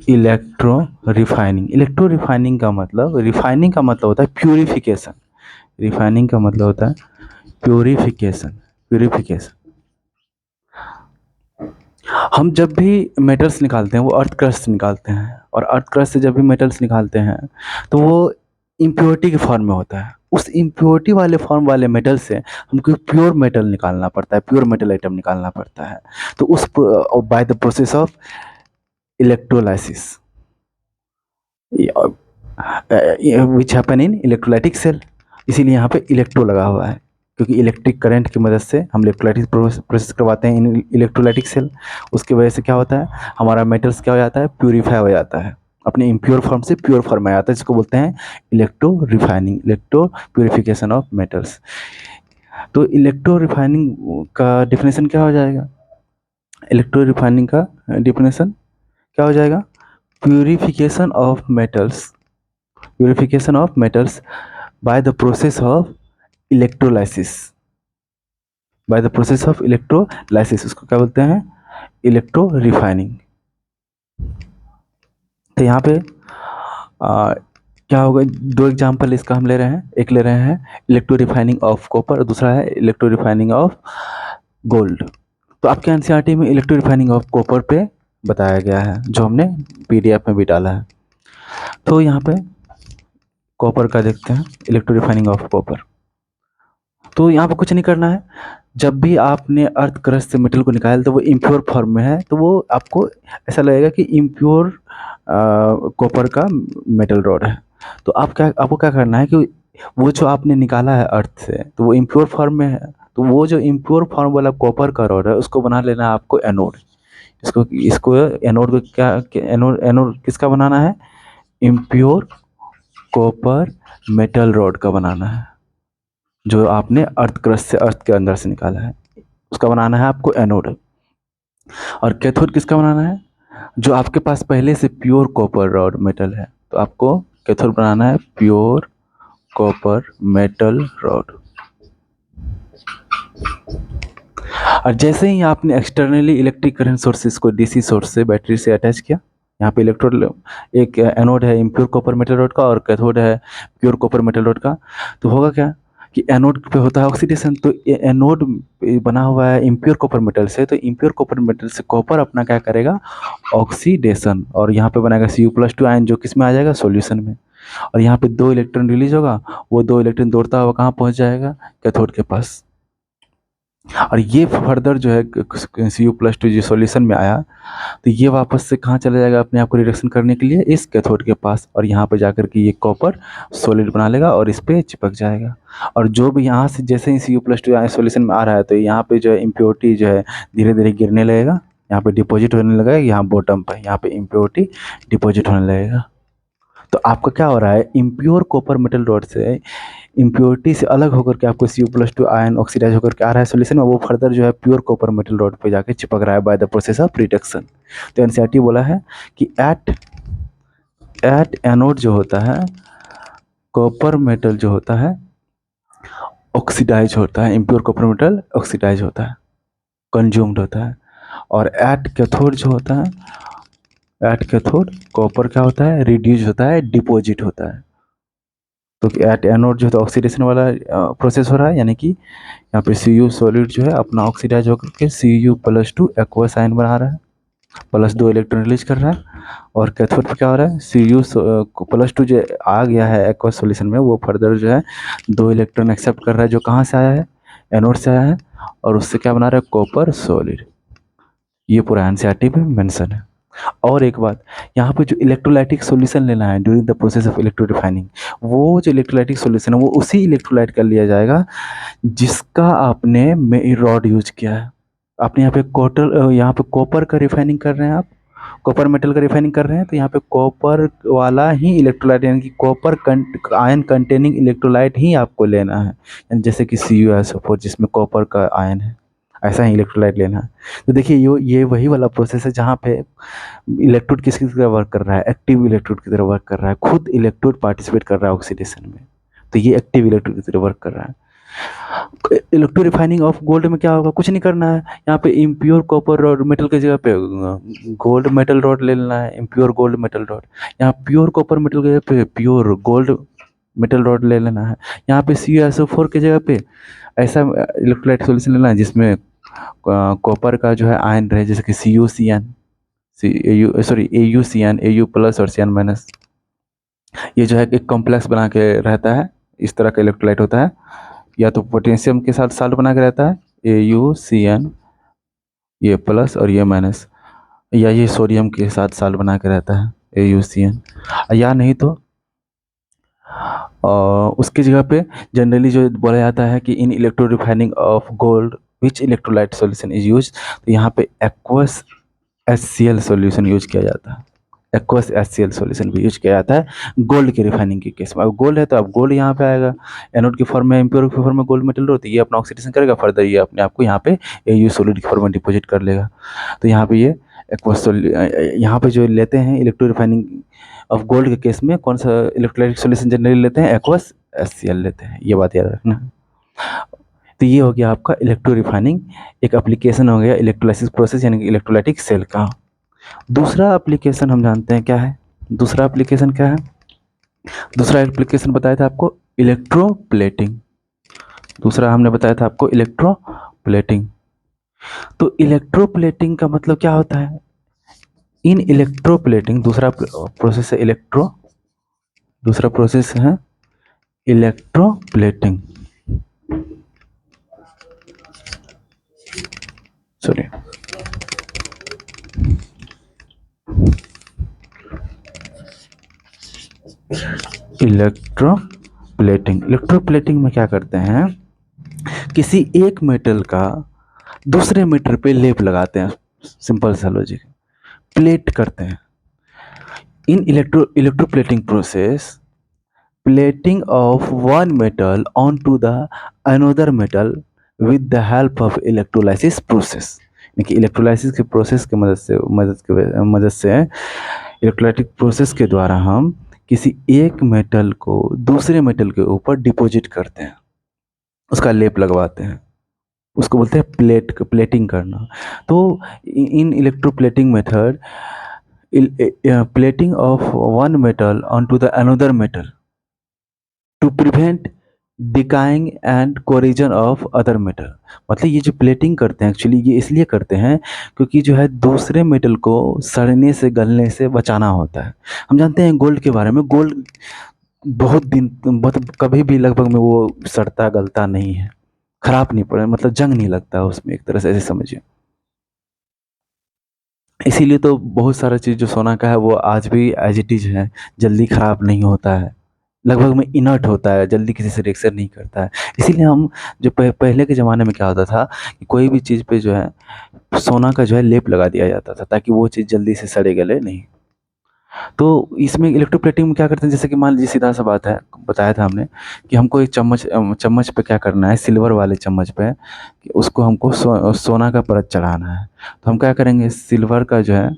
इलेक्ट्रो रिफाइनिंग। इलेक्ट्रो रिफाइनिंग का मतलब, रिफाइनिंग का मतलब होता है प्यूरिफिकेशन, रिफाइनिंग का मतलब होता है प्यूरिफिकेशन, प्यूरिफिकेशन। हम जब भी मेटल्स निकालते हैं वो अर्थ क्रस्ट से निकालते हैं, और अर्थ क्रस्ट से जब भी मेटल्स निकालते हैं तो वो इम्प्योरिटी के फॉर्म में होता है। उस इम्प्योरिटी वाले फॉर्म वाले मेटल से हमको प्योर मेटल निकालना पड़ता है, प्योर मेटल आइटम निकालना पड़ता है। तो उस by the process of electrolysis which happen in electrolytic cell, इसीलिए यहाँ पे इलेक्ट्रो लगा हुआ है, क्योंकि इलेक्ट्रिक करंट की मदद से हम इलेक्ट्रोलाइटिक प्रोसेस करवाते हैं इन इलेक्ट्रोलाइटिक सेल। उसकी वजह से क्या होता है, हमारा मेटल्स क्या हो जाता है, प्यूरीफाई हो जाता है, अपने इम्प्योर फॉर्म से प्योर फॉर्म में आ जाता है, जिसको बोलते हैं electro refining, electro purification of metals. तो इलेक्ट्रो रिफाइनिंग का डिफिनेशन क्या हो जाएगा, इलेक्ट्रो रिफाइनिंग का डिफिनेशन क्या हो जाएगा, purification of metals, purification of metals by the process of electrolysis, by the process of electrolysis, उसको क्या बोलते हैं, इलेक्ट्रो रिफाइनिंग। तो यहाँ पे क्या होगा, दो एग्जाम्पल इसका हम ले रहे हैं, एक ले रहे हैं इलेक्ट्रो रिफाइनिंग ऑफ कॉपर और दूसरा है इलेक्ट्रो रिफाइनिंग ऑफ गोल्ड। तो आपके एनसीईआरटी में इलेक्ट्रो रिफाइनिंग ऑफ कॉपर पे बताया गया है, जो हमने पीडीएफ में भी डाला है। तो यहाँ पे कॉपर का देखते हैं, इलेक्ट्रो रिफाइनिंग ऑफ कॉपर। तो यहाँ पर कुछ नहीं करना है, जब भी आपने अर्थ क्रस्ट से मेटल को निकाला तो वो इम्प्योर फॉर्म में है, तो वो आपको ऐसा लगेगा कि इम्प्योर कॉपर का मेटल रॉड है। तो आपको क्या करना है कि वो जो आपने निकाला है अर्थ से, तो वो इम्प्योर फॉर्म में है, तो वो जो इम्प्योर फॉर्म वाला कॉपर का रॉड है उसको बना लेना है आपको एनोड। इसको एनोड को एनोड एनोड किसका बनाना है, इम्प्योर कॉपर मेटल रॉड का बनाना है, जो आपने अर्थ क्रस्ट से, अर्थ के अंदर से निकाला है, उसका बनाना है आपको एनोड। और कैथोड किसका बनाना है, जो आपके पास पहले से प्योर कॉपर रॉड मेटल है, तो आपको कैथोड बनाना है प्योर कॉपर मेटल रॉड। और जैसे ही आपने एक्सटर्नली इलेक्ट्रिक करंट सोर्सेज को डीसी सोर्स से, बैटरी से अटैच किया, यहाँ पे इलेक्ट्रोड, एक एनोड है इम्प्योर कॉपर मेटल रॉड का और कैथोड है प्योर कॉपर मेटल रॉड का, तो होगा क्या कि एनोड पे होता है ऑक्सीडेशन। तो एनोड बना हुआ है इम्प्योर कॉपर मेटल से, तो इम्प्योर कॉपर मेटल से कॉपर अपना क्या करेगा, ऑक्सीडेशन, और यहाँ पे बनाएगा Cu+2 आयन, जो किस में आ जाएगा, सॉल्यूशन में। और यहाँ पे 2 इलेक्ट्रॉन रिलीज होगा, वो 2 इलेक्ट्रॉन दौड़ता हुआ कहाँ पहुँच जाएगा, कैथोड के पास। और ये फर्दर जो है Cu+2 जो सॉल्यूशन में आया, तो ये वापस से कहाँ चला जाएगा अपने आप को रिडक्शन करने के लिए, इस कैथोड के पास, और यहाँ पे जाकर के ये कॉपर सॉलिड बना लेगा और इस पे चिपक जाएगा। और जो भी यहाँ से जैसे ही Cu+2 सॉल्यूशन में आ रहा है, तो यहाँ पे जो है इम्प्योरिटी जो है धीरे धीरे गिरने लगेगा, यहाँ पे डिपॉजिट होने लगेगा, यहाँ बॉटम पर यहाँ पे इम्प्योरिटी डिपॉजिट होने लगेगा। तो आपका क्या हो रहा है, इम्प्योर कॉपर मेटल रॉड से इम्प्योरिटी से अलग होकर के आपको Cu+2 आयन ऑक्सीडाइज होकर के आ रहा है सॉल्यूशन में, वो फर्दर जो है प्योर कॉपर मेटल रॉड पे जाके चिपक रहा है bye the process of reduction. तो एनसीईआरटी बोला है कि एट एनोड जो होता है, कॉपर मेटल जो होता है ऑक्सीडाइज होता है, इम्प्योर कॉपर मेटल ऑक्सीडाइज होता है, कंज्यूम्ड होता है। और एट कैथोड जो होता है, एट कैथोड कॉपर क्या होता है, रिड्यूस होता है, डिपॉजिट होता है। तो एट एनोड जो है ऑक्सीडेशन वाला प्रोसेस हो रहा है, यानी कि यहाँ पे Cu सॉलिड जो है अपना ऑक्सीडाइज होकर के Cu+2 एक्वस आयन बना रहा है, +2 इलेक्ट्रॉन रिलीज कर रहा है। और कैथोड पे क्या हो रहा है, Cu+2 जो आ गया है एक्वस सॉल्यूशन में, वो फर्दर जो है 2 इलेक्ट्रॉन एक्सेप्ट कर रहा है, जो कहाँ से आया है, एनोड से आया है, और उससे क्या बना रहा है, कॉपर सॉलिड। ये पूरा एनसीईआरटी में मेंशन है। और एक बात, यहाँ पे जो इलेक्ट्रोलाइटिक सॉल्यूशन लेना है during the process of electro refining, वो जो इलेक्ट्रोलाइटिक सॉल्यूशन है वो उसी इलेक्ट्रोलाइट का लिया जाएगा जिसका आपने रॉड यूज किया है। आपने यहाँ पे यहाँ पे कॉपर का रिफाइनिंग कर रहे हैं, आप कॉपर मेटल का रिफाइनिंग कर रहे हैं, तो यहाँ पे कॉपर वाला ही इलेक्ट्रोलाइट, यानी कि कॉपर आयन कंटेनिंग इलेक्ट्रोलाइट ही आपको लेना है, यानी जैसे कि CuSO4 जिसमें कॉपर का आयन है, ऐसा ही इलेक्ट्रोलाइट लेना है। तो देखिए ये वही वाला प्रोसेस है जहाँ पे इलेक्ट्रोड किसकी तरह वर्क कर रहा है, एक्टिव इलेक्ट्रोड की तरह वर्क कर रहा है, खुद इलेक्ट्रोड पार्टिसिपेट कर रहा है ऑक्सीडेशन में, तो ये एक्टिव इलेक्ट्रोड की तरह वर्क कर रहा है। इलेक्ट्रो रिफाइनिंग ऑफ गोल्ड में क्या होगा, कुछ नहीं करना है, यहाँ पे इम्प्योर कॉपर और मेटल की जगह पे गोल्ड मेटल रॉड ले लेना है, इम्प्योर गोल्ड मेटल रॉड। यहाँ प्योर कॉपर मेटल की जगह पे प्योर गोल्ड मेटल रॉड ले लेना है। यहाँ पे CuSO4 की जगह पे ऐसा इलेक्ट्रोलाइट सॉल्यूशन लेना है जिसमें कॉपर का जो है आयन रहे, जैसे कि CuCN, AuCN, Au+ और CN-। ये जो है एक कॉम्प्लेक्स बना के रहता है, इस तरह का इलेक्ट्रोलाइट होता है, या तो पोटेशियम के साथ साल्ट बना के रहता है AuCN, ये प्लस और ये माइनस, या ये सोडियम के साथ साल्ट बना के रहता है AuCN, या नहीं तो उसकी जगह पे जनरली जो बोला जाता है कि in electro refining of gold which electrolyte solution is use, तो यहाँ पे एक्वस HCl सॉल्यूशन यूज किया जाता है, एक्वस HCl सॉल्यूशन भी यूज किया जाता है गोल्ड के रिफाइनिंग के केस में। अब गोल्ड है तो अब गोल्ड यहाँ पे आएगा, एनोड की फॉर्म में, इम्प्योर की फॉर्म में गोल्ड मेटल होती है, ये अपना ऑक्सीडेशन करेगा, फर्दर ये अपने आप को यहाँ पे Au सॉलिड की फॉर्म में डिपोजिट कर लेगा। तो यहाँ पे ये एक्वस, यहाँ पे जो लेते हैं इलेक्ट्रो रिफाइनिंग ऑफ गोल्ड के केस में कौन सा इलेक्ट्रोलाइटिक सॉल्यूशन जनरली लेते हैं, एक्वस HCl लेते हैं, ये बात याद रखना। तो ये हो गया आपका इलेक्ट्रो रिफाइनिंग, एक एप्लीकेशन हो गया इलेक्ट्रोलाइसिस प्रोसेस यानी कि इलेक्ट्रोलाइटिक सेल का। दूसरा एप्लीकेशन हम जानते हैं क्या है, दूसरा एप्लीकेशन क्या है, दूसरा एप्लीकेशन बताया था आपको इलेक्ट्रोप्लेटिंग, दूसरा हमने बताया था आपको इलेक्ट्रोप्लेटिंग। तो इलेक्ट्रोप्लेटिंग का मतलब क्या होता है, इन इलेक्ट्रोप्लेटिंग, दूसरा प्रोसेस है दूसरा प्रोसेस है इलेक्ट्रोप्लेटिंग, सॉरी, इलेक्ट्रोप्लेटिंग में क्या करते हैं, किसी एक मेटल का दूसरे मेटल पे लेप लगाते हैं, सिंपल सा लॉजिक, प्लेट करते हैं। In electroplating process, plating of one metal on to the another metal with the help of electrolysis process, यानी कि इलेक्ट्रोलाइसिस के प्रोसेस की मदद से इलेक्ट्रोलाइटिक प्रोसेस के द्वारा हम किसी एक मेटल को दूसरे मेटल के ऊपर डिपॉजिट करते हैं, उसका लेप लगवाते हैं, उसको बोलते हैं प्लेटिंग करना। तो in electroplating method, plating of one metal on to the another metal to prevent decaying and corrosion of other metal. मतलब ये जो प्लेटिंग करते हैं एक्चुअली ये इसलिए करते हैं क्योंकि जो है दूसरे मेटल को सड़ने से गलने से बचाना होता है। हम जानते हैं गोल्ड के बारे में, गोल्ड बहुत दिन, मतलब कभी भी लगभग में वो सड़ता गलता नहीं है, खराब नहीं पड़ा, मतलब जंग नहीं लगता है उसमें, एक तरह से ऐसे समझिए। इसीलिए तो बहुत सारा चीज़ जो सोना का है वो आज भी एज इट इज़ है, जल्दी खराब नहीं होता है, लगभग में इनर्ट होता है, जल्दी किसी से रिएक्शन नहीं करता है। इसीलिए हम जो पहले के ज़माने में क्या होता था कि कोई भी चीज़ पे जो है सोना का जो है लेप लगा दिया जाता था, ताकि वो चीज़ जल्दी से सड़े गले नहीं। तो इसमें इलेक्ट्रोप्लेटिंग में क्या करते हैं, जैसे कि मान लीजिए सीधा सा बात है, बताया था हमने कि हमको एक चम्मच पे क्या करना है, सिल्वर वाले चम्मच पे कि उसको हमको सोना का परत चढ़ाना है। तो हम क्या करेंगे, सिल्वर का जो है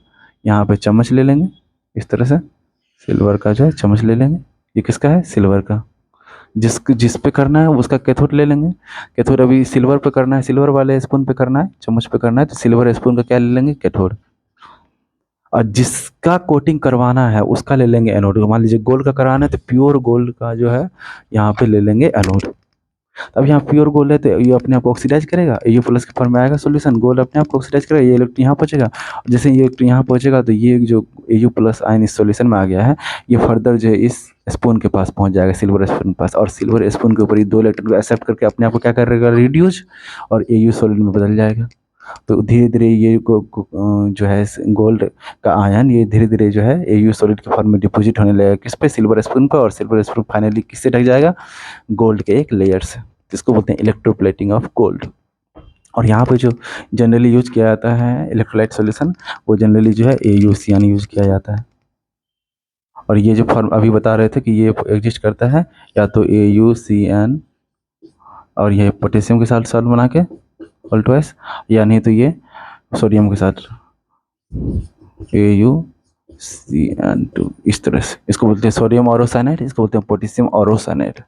यहाँ पे चम्मच ले लेंगे, इस तरह से सिल्वर का जो है चम्मच ले लेंगे। ये किसका है, सिल्वर का। जिस पे करना है उसका कैथोड ले लेंगे। कैथोड अभी सिल्वर पे करना है, सिल्वर वाले स्पून पे करना है, चम्मच पे करना है, तो सिल्वर स्पून का क्या ले लेंगे, कैथोड। और जिसका कोटिंग करवाना है उसका ले लेंगे एनोड। मान लीजिए गोल्ड का कराना है तो प्योर गोल्ड का जो है यहाँ पे ले लेंगे एनोड। अब यहाँ प्योर गोल्ड है तो ये अपने आप ऑक्सीडाइज करेगा, ये प्लस के फॉर्म में आएगा सोल्यूशन, गोल्ड अपने आप ऑक्सीडाइज करेगा, ये इलेक्ट्रॉन यहाँ पहुंचेगा। जैसे ये इलेक्ट्रॉन यहाँ पहुंचेगा तो ये जो यू प्लस आयन इस सोल्यूशन में आ गया है, ये फर्दर जो है इस स्पून के पास पहुंच जाएगा, सिल्वर स्पून के पास, और सिल्वर स्पून के ऊपर ये दो इलेक्ट्रॉन को एक्सेप्ट करके अपने आप को क्या करेगा, रिड्यूस, और एयू सॉलिड में बदल जाएगा। तो धीरे धीरे ये जो है गोल्ड का आयन ये धीरे धीरे जो है एयू सॉलिड के फॉर्म में डिपोजिट होने लगेगा, किस पे, सिल्वर स्पून पर, और सिल्वर स्पून फाइनली किससे ढक जाएगा, गोल्ड के एक लेयर से, जिसको बोलते हैं इलेक्ट्रोप्लेटिंग ऑफ गोल्ड। और यहाँ पे जो जनरली यूज किया जाता है इलेक्ट्रोलाइट सॉल्यूशन, वो जनरली जो है AuCN यूज किया जाता है। और ये जो फॉर्म अभी बता रहे थे कि ये एग्जिस्ट करता है, या तो AuCN और ये पोटेशियम के साथ सॉल्ट बना के ऑल्टोएस, या नहीं तो ये सोडियम के साथ AuCN2, इस तरह से। इसको बोलते हैं सोडियम ऑरोसाइनाइड, इसको बोलते हैं पोटेशियम ऑरोसाइनाइड।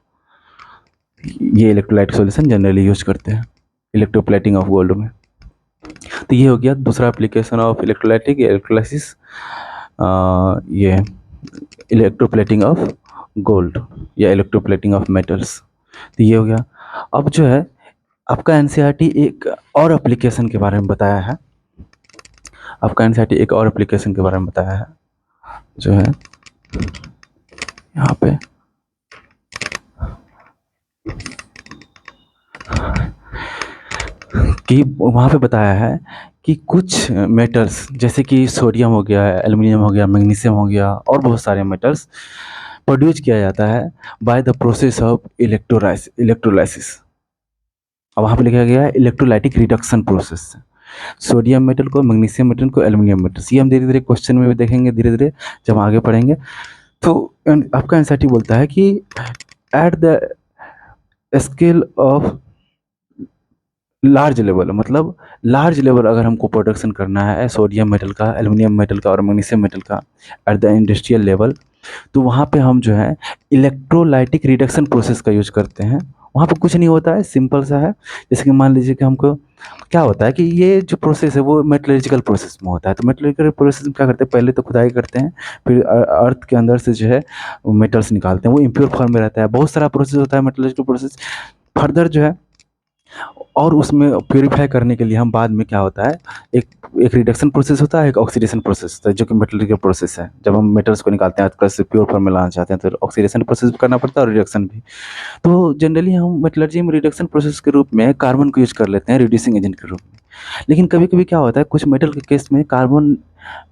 ये इलेक्ट्रोलाइट सॉल्यूशन जनरली यूज करते हैं इलेक्ट्रोप्लेटिंग ऑफ गोल्ड में। तो ये हो गया दूसरा एप्लीकेशन ऑफ इलेक्ट्रोलाइटिक इलेक्ट्रोलाइसिस, ये इलेक्ट्रोप्लेटिंग ऑफ गोल्ड या इलेक्ट्रोप्लेटिंग ऑफ मेटल्स। तो ये हो गया। अब जो है आपका एनसीईआरटी एक और एप्लीकेशन के बारे में बताया है, आपका एनसीईआरटी एक और एप्लीकेशन के बारे में बताया है, जो है यहाँ पे कि वहाँ पे बताया है कि कुछ मेटल्स जैसे कि सोडियम हो गया, एल्युमिनियम हो गया, मैग्नीशियम हो गया, और बहुत सारे मेटल्स प्रोड्यूस किया जाता है bye the process of electrolysis. अब वहाँ पे लिखा गया है electrolytic reduction process, sodium metal को, मैग्नीशियम मेटल को, एल्युमिनियम मेटल। ये हम धीरे धीरे क्वेश्चन में भी देखेंगे, धीरे धीरे जब हम आगे पढ़ेंगे। तो आपका एनसीईआरटी बोलता है कि at the scale of large level, मतलब लार्ज लेवल अगर हमको प्रोडक्शन करना है सोडियम मेटल का, एल्युमिनियम मेटल का और मैग्नीशियम मेटल का एट द इंडस्ट्रियल लेवल, तो वहाँ पे हम जो है इलेक्ट्रोलाइटिक रिडक्शन प्रोसेस का यूज करते हैं। वहाँ पे कुछ नहीं होता है, सिंपल सा है। जैसे कि मान लीजिए कि हमको क्या होता है कि ये जो प्रोसेस है वो मेटलर्जिकल प्रोसेस में होता है। तो मेटलर्जिकल प्रोसेस में क्या करते हैं, पहले तो खुदाई करते हैं, फिर अर्थ के अंदर से जो है मेटल्स निकालते हैं, वो इम्प्योर फॉर्म में रहता है। बहुत सारा प्रोसेस होता है मेटलर्जिकल प्रोसेस। फर्दर जो है और उसमें प्योरीफाई करने के लिए हम बाद में क्या होता है, एक एक रिडक्शन प्रोसेस होता है, एक ऑक्सीडेशन प्रोसेस होता है, जो कि मेटलर्जिकल प्रोसेस है। जब हम मेटल्स को निकालते हैं प्लस से प्योर फॉर्म में लाना चाहते हैं तो ऑक्सीडेशन प्रोसेस भी करना पड़ता है और रिडक्शन भी। तो जनरली हम मेटलर्जी में रिडक्शन प्रोसेस के रूप में कार्बन को यूज कर लेते हैं रिड्यूसिंग एजेंट के रूप में। लेकिन कभी कभी क्या होता है, कुछ मेटल के केस में carbon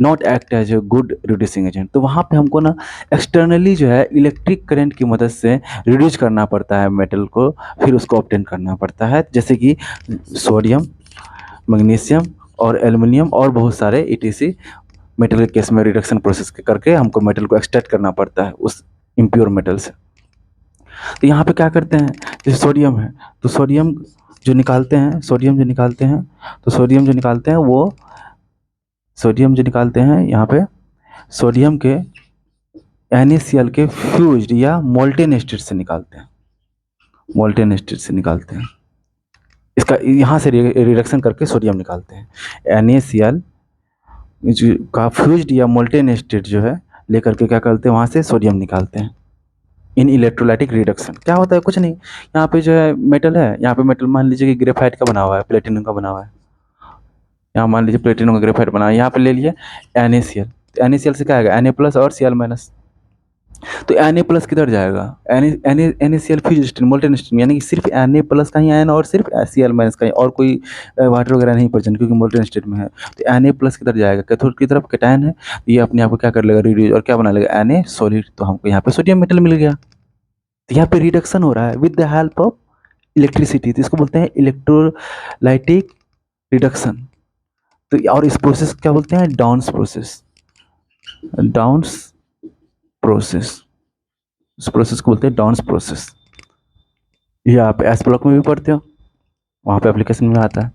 not act as a good reducing agent, तो वहाँ पे हमको ना एक्सटर्नली जो है इलेक्ट्रिक करंट की मदद से रिड्यूस करना पड़ता है मेटल को, फिर उसको ऑब्टेन करना पड़ता है। जैसे कि सोडियम, मैग्नीशियम और एल्युमिनियम और बहुत सारे ईटीसी मेटल के केस में रिडक्शन प्रोसेस करके हमको मेटल को एक्सट्रैक्ट करना पड़ता है उस इम्प्योर मेटल से। तो यहाँ पे क्या करते हैं, जैसे सोडियम है तो सोडियम जो निकालते हैं, तो सोडियम जो निकालते हैं वो यहाँ पे सोडियम के NaCl के फ्यूज्ड या मोल्टेन स्टेट से निकालते हैं, इसका यहाँ से रिडक्शन करके सोडियम निकालते हैं। NaCl का फ्यूज्ड या मोल्टेन स्टेट जो है लेकर के क्या करते हैं, वहाँ से सोडियम निकालते हैं इन इलेक्ट्रोलाइटिक रिडक्शन। क्या होता है, कुछ नहीं, यहाँ पे जो है मेटल है, यहाँ पे मेटल मान लीजिए कि ग्रेफाइट का बना हुआ है, प्लेटिनम का बना हुआ है, यहाँ मान लीजिए प्लेटिनम का ग्रेफाइट बना है, यहाँ पे ले लिया NaCl, तो NaCl से क्या आएगा Na+ और Cl-। तो Na+ किधर जाएगा? NaCl fuse state molten state में, यानी कि सिर्फ Na+ का ही आयन और सिर्फ Cl- का ही, और कोई वाटर वगैरह नहीं प्रेजेंट, क्योंकि मोल्टेन स्टेट में है। तो Na+ किधर जाएगा? कैथोड की तरफ कैटायन है, ये अपने आप को क्या कर लेगा, रिड्यूस, और क्या बना लेगा, Na सॉलिड। तो हमको यहाँ पे सोडियम मेटल मिल गया। तो यहाँ पे रिडक्शन हो रहा है with the help of electricity, तो इसको बोलते हैं इलेक्ट्रोलाइटिक रिडक्शन। तो और इस प्रोसेस क्या बोलते हैं, डाउन्स प्रोसेस। डाउन्स प्रोसेस, इस प्रोसेस को बोलते हैं डाउन्स प्रोसेस। ये आप एस ब्लॉक में भी पढ़ते हो, वहाँ पे एप्लीकेशन में आता है।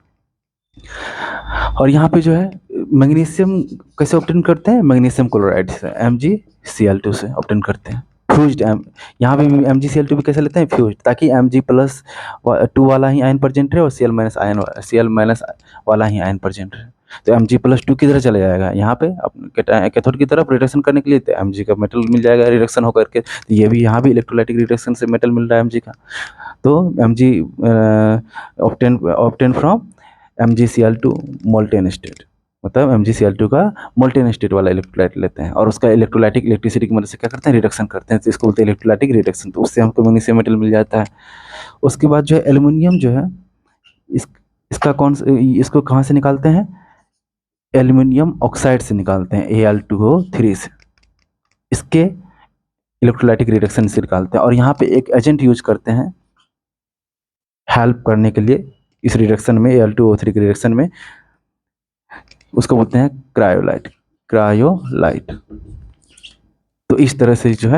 और यहाँ पे जो है मैग्नीशियम कैसे ऑब्टेन करते हैं, मैग्नीशियम क्लोराइड से, MgCl2 से ऑब्टेन करते हैं। फ्यूज्ड यहाँ पे MgCl2 भी कैसे लेते हैं, फ्यूज्ड, ताकि Mg+2 वाला ही आयन प्रेजेंट रहे और Cl- वाला ही आयन प्रेजेंट रहे। तो Mg+2 किधर चले जाएगा, यहाँ पे कैथोड की तरफ रिडक्शन करने के लिए, तो Mg का मेटल मिल जाएगा रिडक्शन होकर के। तो ये भी यहाँ भी इलेक्ट्रोलाइटिक रिडक्शन से मेटल मिल रहा है Mg का। तो Mg obtain from MgCl2 molten state, मतलब MgCl2 का मोल्टेन स्टेट वाला इलेक्ट्रोलाइट लेते हैं और उसका इलेक्ट्रोलाइटिक इलेक्ट्रिसिटी की मदद से क्या करते हैं, रिडक्शन करते हैं। तो इसको बोलते हैं इलेक्ट्रोलाइटिक रिडक्शन। तो उससे हमको मैग्नीशियम मेटल मिल जाता है। उसके बाद जो है एल्युमिनियम जो है, इस इसका इसको कहाँ से निकालते हैं, एल्युमिनियम ऑक्साइड से निकालते हैं, Al2O3 से। इसके इलेक्ट्रोलाइटिक रिडक्शन से निकालते हैं। और यहाँ पे एक एजेंट यूज करते हैं हेल्प करने के लिए इस रिडक्शन में, Al2O3 के रिडक्शन में, उसको बोलते हैं क्रायोलाइट। तो इस तरह से जो है